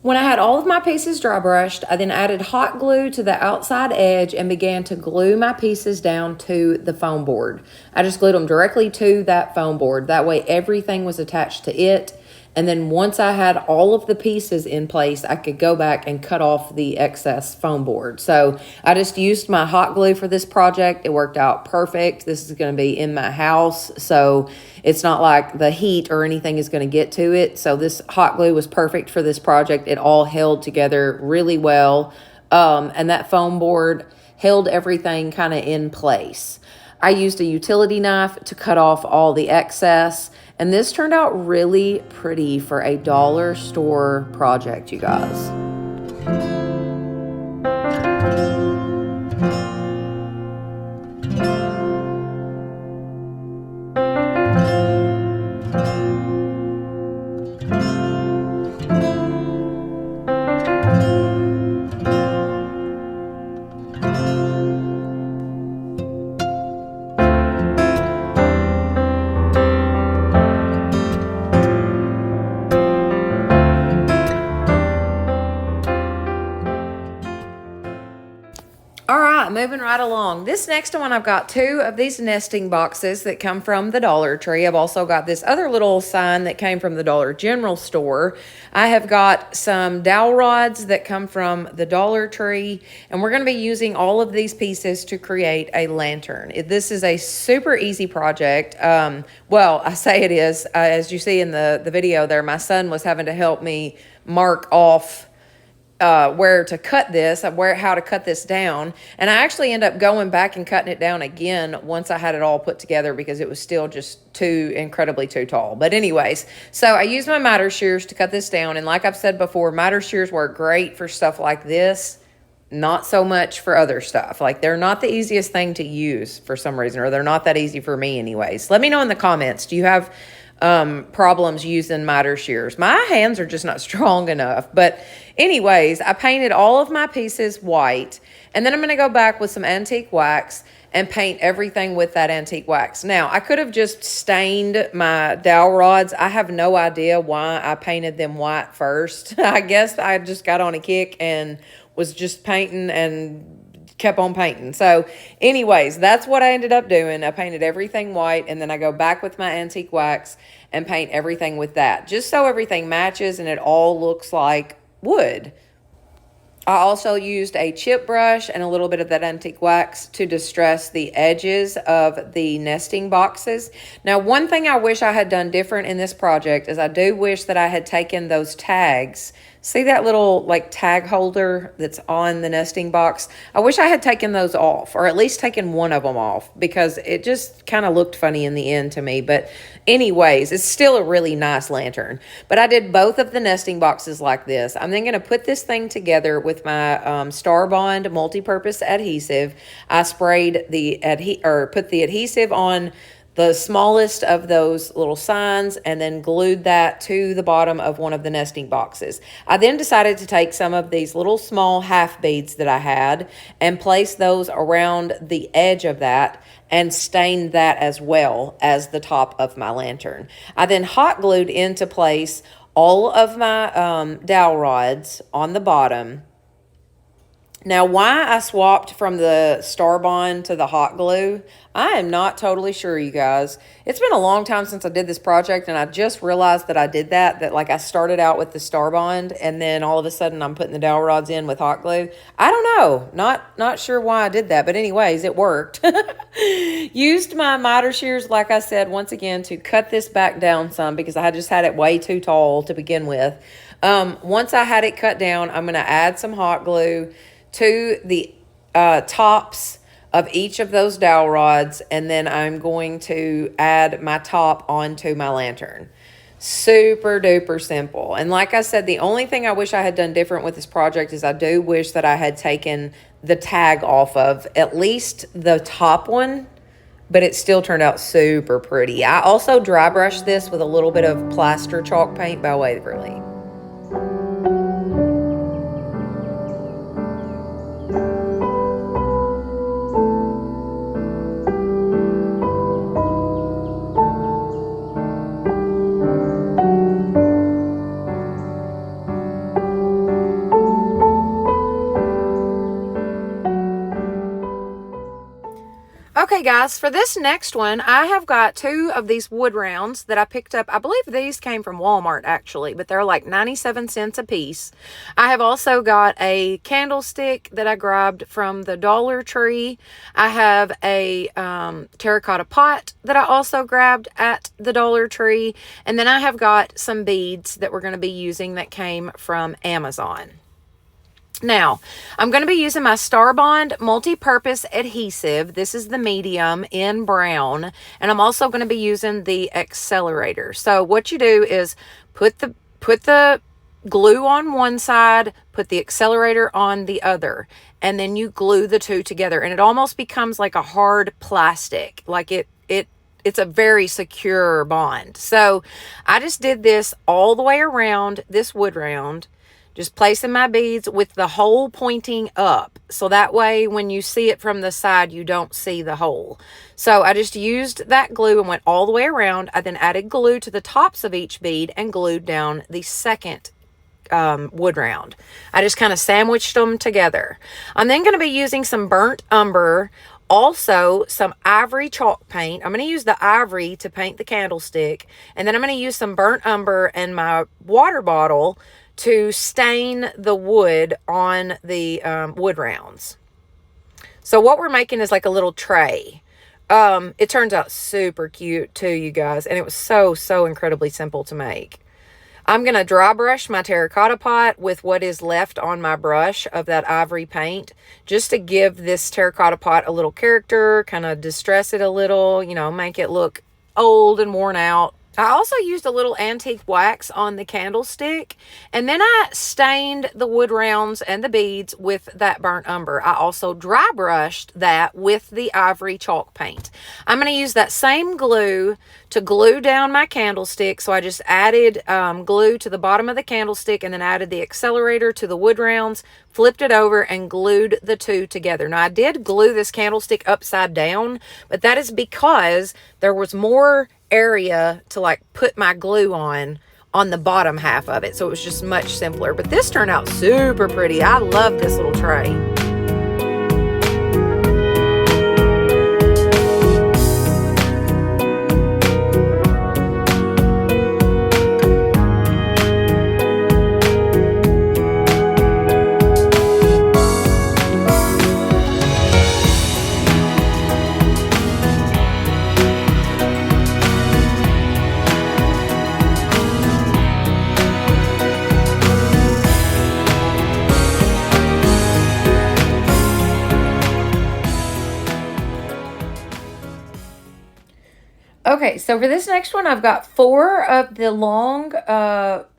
When I had all of my pieces dry brushed, I then added hot glue to the outside edge and began to glue my pieces down to the foam board. I just glued them directly to that foam board. That way everything was attached to it. And then once I had all of the pieces in place, I could go back and cut off the excess foam board. So I just used my hot glue for this project. It worked out perfect. This is going to be in my house, so it's not like the heat or anything is going to get to it. So this hot glue was perfect for this project. It all held together really well. And that foam board held everything kind of in place. I used a utility knife to cut off all the excess, and this turned out really pretty for a dollar store project, you guys. Moving right along. This next one, I've got 2 of these nesting boxes that come from the Dollar Tree. I've also got this other little sign that came from the Dollar General store. I have got some dowel rods that come from the Dollar Tree, and we're going to be using all of these pieces to create a lantern. This is a super easy project. Well, I say it is. As you see in the video there, my son was having to help me mark off where to cut this, how to cut this down. And I actually end up going back and cutting it down again once I had it all put together because it was still just incredibly too tall. But anyways, so I used my miter shears to cut this down. And like I've said before, miter shears work great for stuff like this. Not so much for other stuff. Like, they're not the easiest thing to use for some reason, or they're not that easy for me anyways. Let me know in the comments. Do you have problems using miter shears? My hands are just not strong enough. But anyways, I painted all of my pieces white, and then I'm going to go back with some antique wax and paint everything with that antique wax. Now, I could have just stained my dowel rods. I have no idea why I painted them white first. I guess I just got on a kick and was just painting and kept on painting. So anyways, that's what I ended up doing. I painted everything white, and then I go back with my antique wax and paint everything with that, just so everything matches and it all looks like wood. I also used a chip brush and a little bit of that antique wax to distress the edges of the nesting boxes. Now, one thing I wish I had done different in this project is I do wish that I had taken those tags. See that little like tag holder that's on the nesting box? I wish I had taken those off, or at least taken one of them off, because it just kind of looked funny in the end to me. But anyways, it's still a really nice lantern. But I did both of the nesting boxes like this. I'm then going to put this thing together with my Star Bond multi-purpose adhesive. I sprayed put the adhesive on the smallest of those little signs and then glued that to the bottom of one of the nesting boxes. I then decided to take some of these little small half beads that I had and place those around the edge of that and stain that as well as the top of my lantern. I then hot glued into place all of my dowel rods on the bottom. Now, why I swapped from the Star Bond to the hot glue, I am not totally sure, you guys. It's been a long time since I did this project, and I just realized that I did that like I started out with the Star Bond, and then all of a sudden I'm putting the dowel rods in with hot glue. I don't know. Not sure why I did that, but anyways, it worked. Used my miter shears, like I said, once again, to cut this back down some because I just had it way too tall to begin with. Once I had it cut down, I'm going to add some hot glue to the tops of each of those dowel rods, and then I'm going to add my top onto my lantern. Super duper simple. And like I said, the only thing I wish I had done different with this project is I do wish that I had taken the tag off of at least the top one, but it still turned out super pretty. I also dry brushed this with a little bit of plaster chalk paint by Waverly. Okay, guys, for this next one, I have got 2 of these wood rounds that I picked up. I believe these came from Walmart, actually, but they're like 97 cents a piece. I have also got a candlestick that I grabbed from the Dollar Tree. I have a terracotta pot that I also grabbed at the Dollar Tree. And then I have got some beads that we're going to be using that came from Amazon. Now, I'm going to be using my Star Bond multi-purpose adhesive. This is the medium in brown. And I'm also going to be using the accelerator. So what you do is put the glue on one side, put the accelerator on the other, and then you glue the two together. And it almost becomes like a hard plastic. Like it's a very secure bond. So I just did this all the way around this wood round. Just placing my beads with the hole pointing up. So that way when you see it from the side, you don't see the hole. So I just used that glue and went all the way around. I then added glue to the tops of each bead and glued down the second wood round. I just kind of sandwiched them together. I'm then going to be using some burnt umber, also some ivory chalk paint. I'm going to use the ivory to paint the candlestick. And then I'm going to use some burnt umber and my water bottle to stain the wood on the wood rounds. So what we're making is like a little tray. It turns out super cute too, you guys. And it was so incredibly simple to make. I'm going to dry brush my terracotta pot with what is left on my brush of that ivory paint, just to give this terracotta pot a little character, kind of distress it a little, you know, make it look old and worn out. I also used a little antique wax on the candlestick, and then I stained the wood rounds and the beads with that burnt umber. I also dry brushed that with the ivory chalk paint. I'm going to use that same glue to glue down my candlestick, so I just added glue to the bottom of the candlestick and then added the accelerator to the wood rounds, flipped it over, and glued the two together. Now, I did glue this candlestick upside down, but that is because there was more area to like put my glue on the bottom half of it, so it was just much simpler. But this turned out super pretty. I love this little tray. Okay, so for this next one, I've got 4 of the long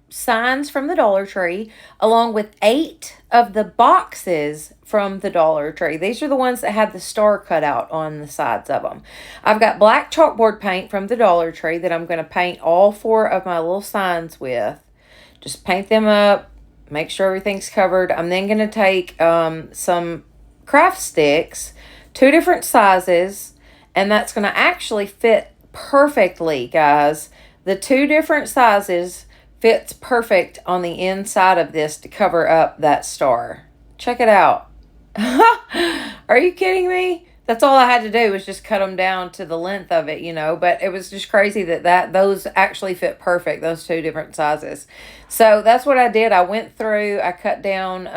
signs from the Dollar Tree, along with 8 of the boxes from the Dollar Tree. These are the ones that had the star cut out on the sides of them. I've got black chalkboard paint from the Dollar Tree that I'm going to paint all 4 of my little signs with. Just paint them up, make sure everything's covered. I'm then going to take some craft sticks, 2 different sizes, and that's going to actually fit perfectly, guys. The 2 different sizes fits perfect on the inside of this to cover up that star. Check it out. Are you kidding me? That's all I had to do was just cut them down to the length of it, you know, but it was just crazy that those actually fit perfect, those 2 different sizes. So that's what I did. I went through, I cut down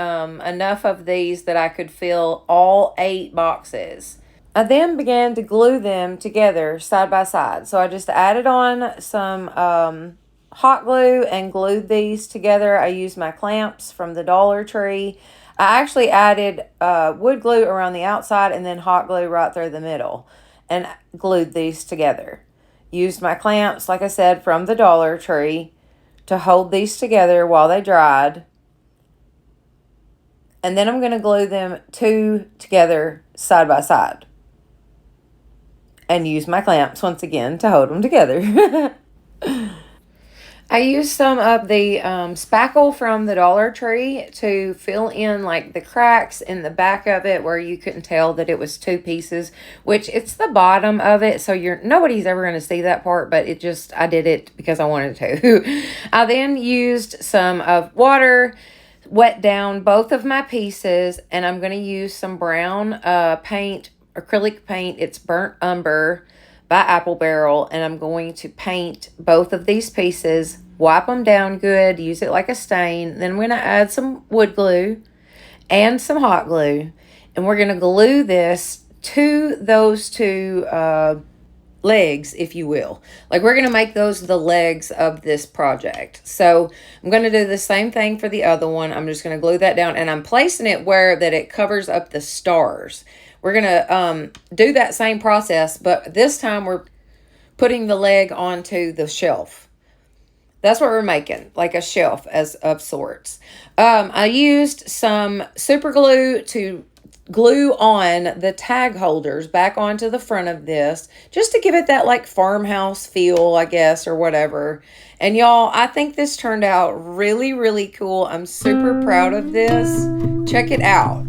enough of these that I could fill all 8 boxes. I then began to glue them together side by side. So I just added on some hot glue and glued these together. I used my clamps from the Dollar Tree. I actually added wood glue around the outside and then hot glue right through the middle and glued these together. Used my clamps, like I said, from the Dollar Tree to hold these together while they dried. And then I'm going to glue them 2 together side by side. And use my clamps once again to hold them together. I used some of the spackle from the Dollar Tree to fill in like the cracks in the back of it where you couldn't tell that it was 2 pieces, which it's the bottom of it, so nobody's ever going to see that part, but I did it because I wanted to. I then used some of water, wet down both of my pieces, and I'm going to use some brown paint, acrylic paint. It's burnt umber by Apple Barrel, and I'm going to paint both of these pieces, wipe them down good, use it like a stain. Then I'm going to add some wood glue and some hot glue, and we're going to glue this to those 2 legs, if you will. Like, we're going to make those the legs of this project. So I'm going to do the same thing for the other one. I'm just going to glue that down, and I'm placing it where that it covers up the stars. We're going to do that same process, but this time we're putting the leg onto the shelf. That's what we're making, like a shelf of sorts. I used some super glue to glue on the tag holders back onto the front of this, just to give it that like farmhouse feel, I guess, or whatever. And y'all, I think this turned out really, really cool. I'm super proud of this. Check it out.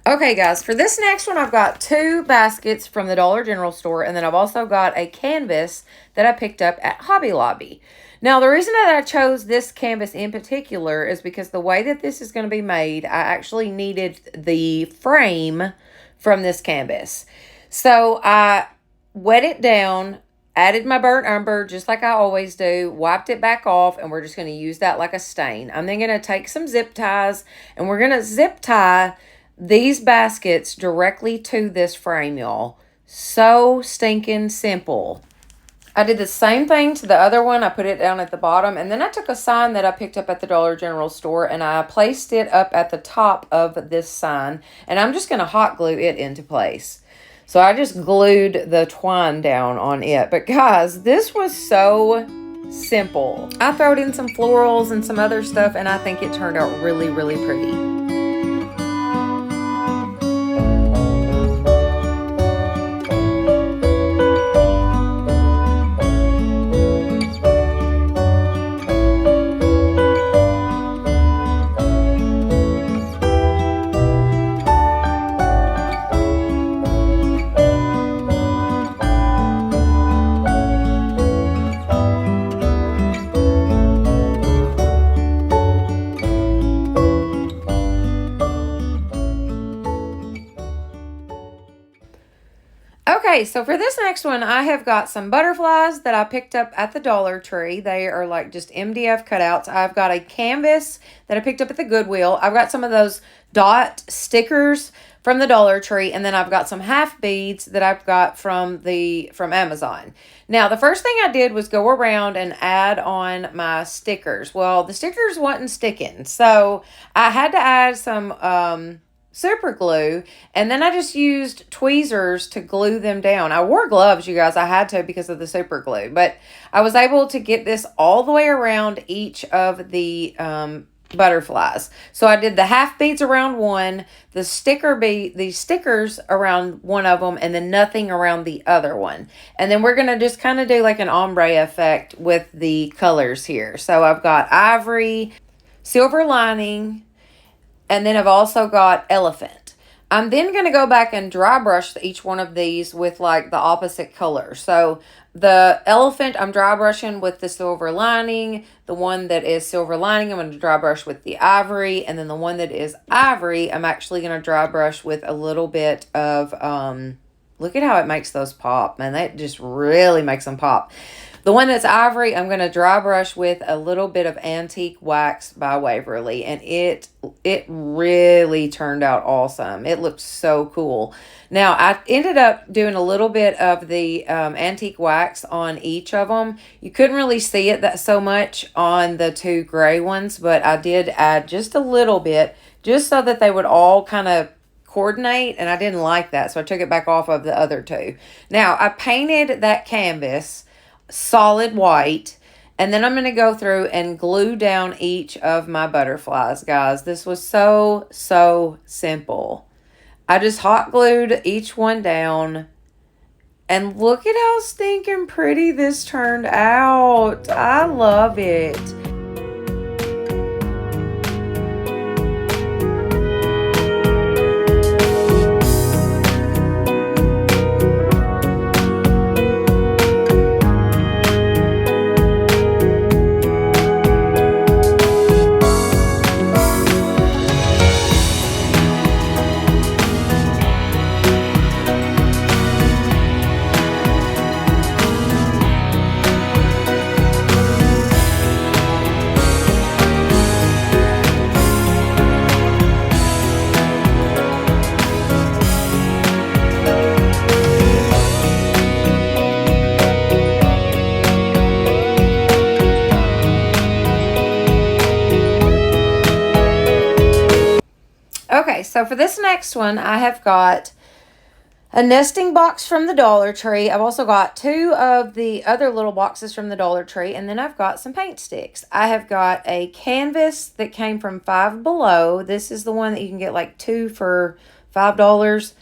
Okay, guys, for this next one, I've got 2 baskets from the Dollar General store, and then I've also got a canvas that I picked up at Hobby Lobby. Now, the reason that I chose this canvas in particular is because the way that this is going to be made, I actually needed the frame from this canvas. So I wet it down, added my burnt umber just like I always do, wiped it back off, and we're just going to use that like a stain. I'm then going to take some zip ties, and we're going to zip tie these baskets directly to this frame, y'all. So stinking simple. I did the same thing to the other one. I put it down at the bottom, and then I took a sign that I picked up at the Dollar General store, and I placed it up at the top of this sign, and I'm just going to hot glue it into place. So I just glued the twine down on it. But guys, this was so simple. I throwed in some florals and some other stuff, and I think it turned out really, really pretty. Okay, so for this next one, I have got some butterflies that I picked up at the Dollar Tree. They are like just MDF cutouts. I've got a canvas that I picked up at the Goodwill. I've got some of those dot stickers from the Dollar Tree, and then I've got some half beads that I've got from Amazon. Now, the first thing I did was go around and add on my stickers. Well, the stickers wasn't sticking, so I had to add some super glue, and then I just used tweezers to glue them down. I wore gloves, you guys. I had to because of the super glue, but I was able to get this all the way around each of the butterflies. So I did the half beads around one, the stickers around one of them, and then nothing around the other one. And then we're going to just kind of do like an ombre effect with the colors here. So I've got ivory, silver lining, and then I've also got elephant. I'm then going to go back and dry brush each one of these with like the opposite color. So the elephant, I'm dry brushing with the silver lining. The one that is silver lining, I'm going to dry brush with the ivory. And then the one that is ivory, I'm actually going to dry brush with a little bit of, look at how it makes those pop. Man, that just really makes them pop. The one that's ivory, I'm going to dry brush with a little bit of Antique Wax by Waverly, and it really turned out awesome. It looked so cool. Now, I ended up doing a little bit of the Antique Wax on each of them. You couldn't really see it that so much on the 2 gray ones, but I did add just a little bit, just so that they would all kind of coordinate, and I didn't like that, so I took it back off of the other 2. Now, I painted that canvas solid white, and then I'm going to go through and glue down each of my butterflies, guys. This was so simple. I just hot glued each one down, and look at how stinking pretty this turned out. I love it. Okay, so for this next one, I have got a nesting box from the Dollar Tree. I've also got 2 of the other little boxes from the Dollar Tree, and then I've got some paint sticks. I have got a canvas that came from Five Below. This is the one that you can get like 2 for $5.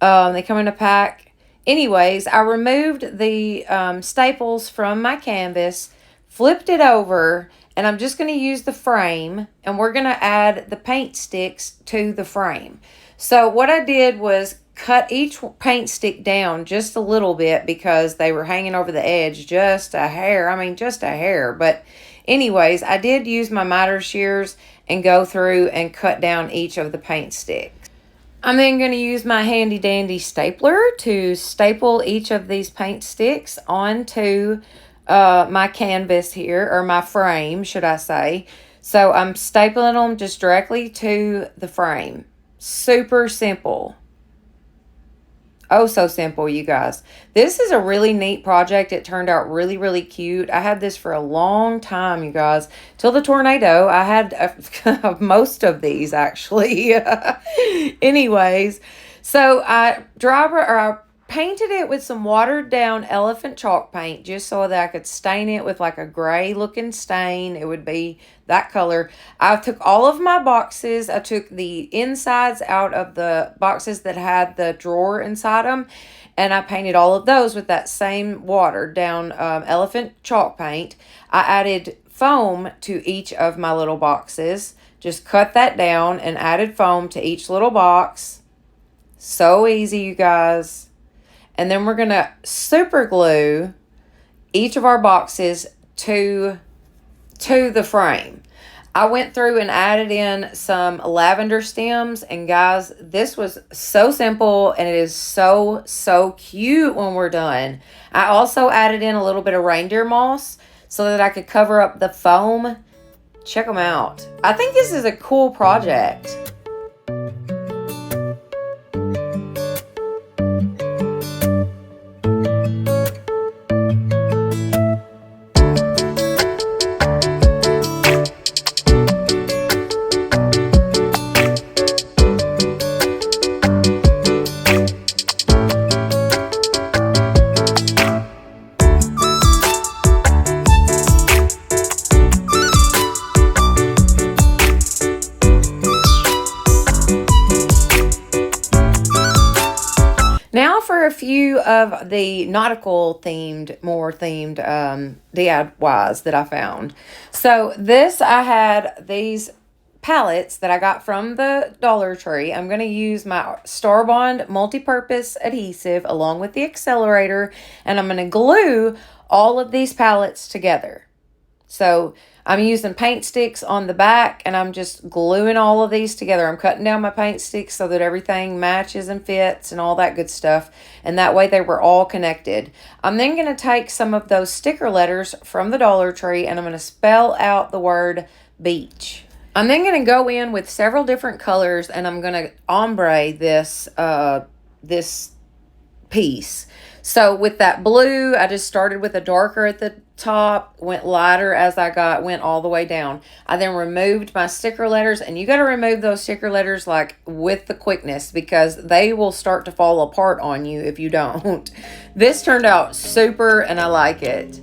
They come in a pack. Anyways, I removed the staples from my canvas, flipped it over, and I'm just going to use the frame, and we're going to add the paint sticks to the frame. So what I did was cut each paint stick down just a little bit because they were hanging over the edge just a hair. I mean, just a hair. But anyways, I did use my miter shears and go through and cut down each of the paint sticks. I'm then going to use my handy dandy stapler to staple each of these paint sticks onto my canvas here, or my frame, should I say. So I'm stapling them just directly to the frame. Super simple. Oh, so simple, you guys. This is a really neat project. It turned out really, really cute. I had this for a long time, you guys. Till the tornado, I had most of these, actually. Anyways, so I painted it with some watered down elephant chalk paint just so that I could stain it with like a gray looking stain. It would be that color. I took all of my boxes. I took the insides out of the boxes that had the drawer inside them, and I painted all of those with that same watered down elephant chalk paint. I added foam to each of my little boxes. Just cut that down and added foam to each little box. So easy, you guys. And then we're going to super glue each of our boxes to the frame. I went through and added in some lavender stems. And guys, this was so simple and it is so, so cute when we're done. I also added in a little bit of reindeer moss so that I could cover up the foam. Check them out. I think this is a cool project. Now for a few of the nautical themed, more themed DIYs that I found. So this, I had these palettes that I got from the Dollar Tree. I'm going to use my Star Bond multi-purpose adhesive along with the accelerator, and I'm going to glue all of these palettes together. So I'm using paint sticks on the back and I'm just gluing all of these together. I'm cutting down my paint sticks so that everything matches and fits and all that good stuff. And that way they were all connected. I'm then going to take some of those sticker letters from the Dollar Tree and I'm going to spell out the word beach. I'm then going to go in with several different colors and I'm going to ombre this piece. So with that blue, I just started with a darker at the top, went lighter as I went all the way down. I then removed my sticker letters, and you got to remove those sticker letters like with the quickness because they will start to fall apart on you if you don't. This turned out super and I like it.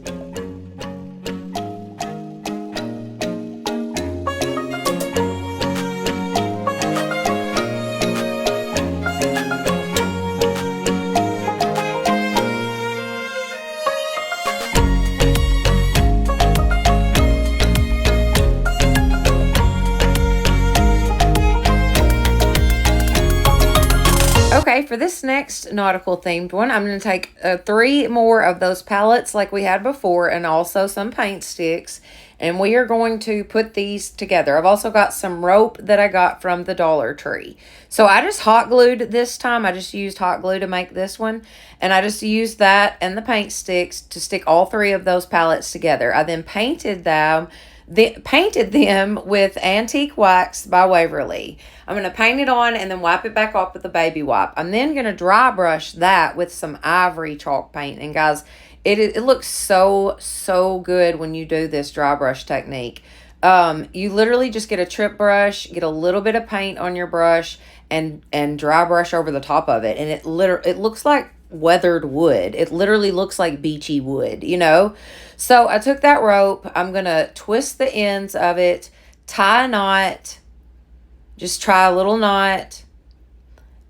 Okay, for this next nautical themed one, I'm going to take 3 more of those palettes like we had before and also some paint sticks. And we are going to put these together. I've also got some rope that I got from the Dollar Tree. So I just hot glued this time. I just used hot glue to make this one. And I just used that and the paint sticks to stick all 3 of those palettes together. I then painted them with Antique Wax by Waverly. I'm going to paint it on and then wipe it back off with a baby wipe. I'm then going to dry brush that with some ivory chalk paint. And guys, it looks so good when you do this dry brush technique. You literally just get a trip brush, get a little bit of paint on your brush and dry brush over the top of it. And it looks like weathered wood. It literally looks like beachy wood, you know? So I took that rope. I'm going to twist the ends of it, tie a knot, just try a little knot,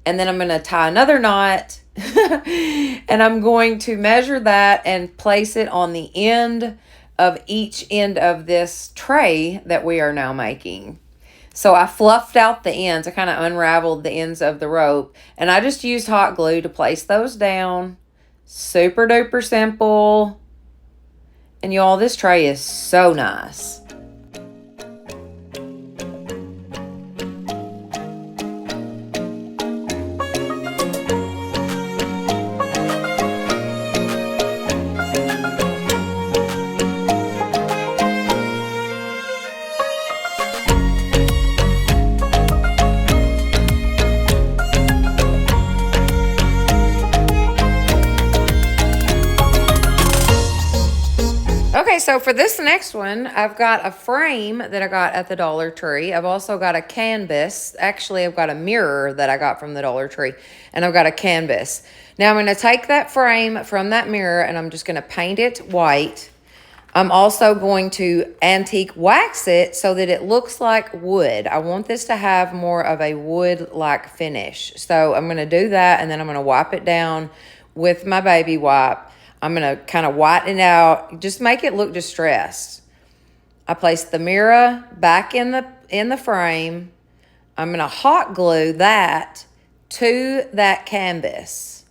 and then I'm going to tie another knot, and I'm going to measure that and place it on the end of each end of this tray that we are now making. So I fluffed out the ends. I kind of unraveled the ends of the rope. And I just used hot glue to place those down. Super duper simple. And y'all, this tray is so nice. Okay, so for this next one, I've got a frame that I got at the Dollar Tree. I've also got a canvas. Actually, I've got a mirror that I got from the Dollar Tree, and I've got a canvas. Now, I'm going to take that frame from that mirror, and I'm just going to paint it white. I'm also going to antique wax it so that it looks like wood. I want this to have more of a wood-like finish. So I'm going to do that, and then I'm going to wipe it down with my baby wipe. I'm going to kind of whiten it out, just make it look distressed. I place the mirror back in the frame. I'm going to hot glue that to that canvas.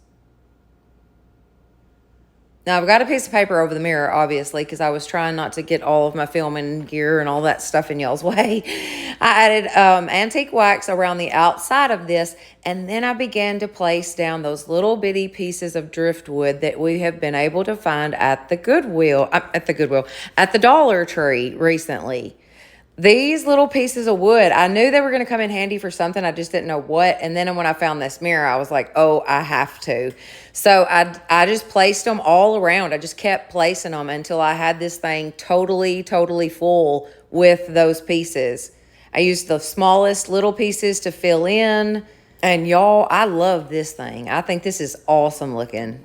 Now, I've got a piece of paper over the mirror, obviously, because I was trying not to get all of my filming gear and all that stuff in y'all's way. I added antique wax around the outside of this, and then I began to place down those little bitty pieces of driftwood that we have been able to find at the at the Dollar Tree recently. These little pieces of wood, I knew they were going to come in handy for something. I just didn't know what. And then when I found this mirror, I was like, oh, I have to. So I just placed them all around. I just kept placing them until I had this thing totally, totally full with those pieces. I used the smallest little pieces to fill in. And y'all, I love this thing. I think this is awesome looking.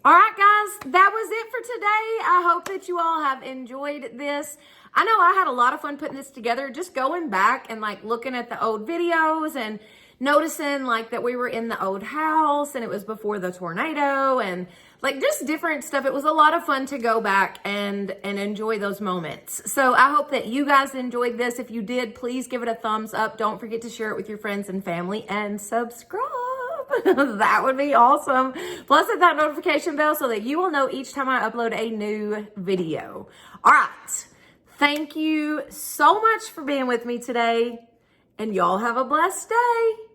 All right, guys, that was it for today. I hope that you all have enjoyed this. I know I had a lot of fun putting this together, just going back and like looking at the old videos and noticing like that we were in the old house and it was before the tornado and like just different stuff. It was a lot of fun to go back and enjoy those moments. So I hope that you guys enjoyed this. If you did, please give it a thumbs up. Don't forget to share it with your friends and family and subscribe. That would be awesome. Plus hit that notification bell so that you will know each time I upload a new video. All right. Thank you so much for being with me today, and y'all have a blessed day.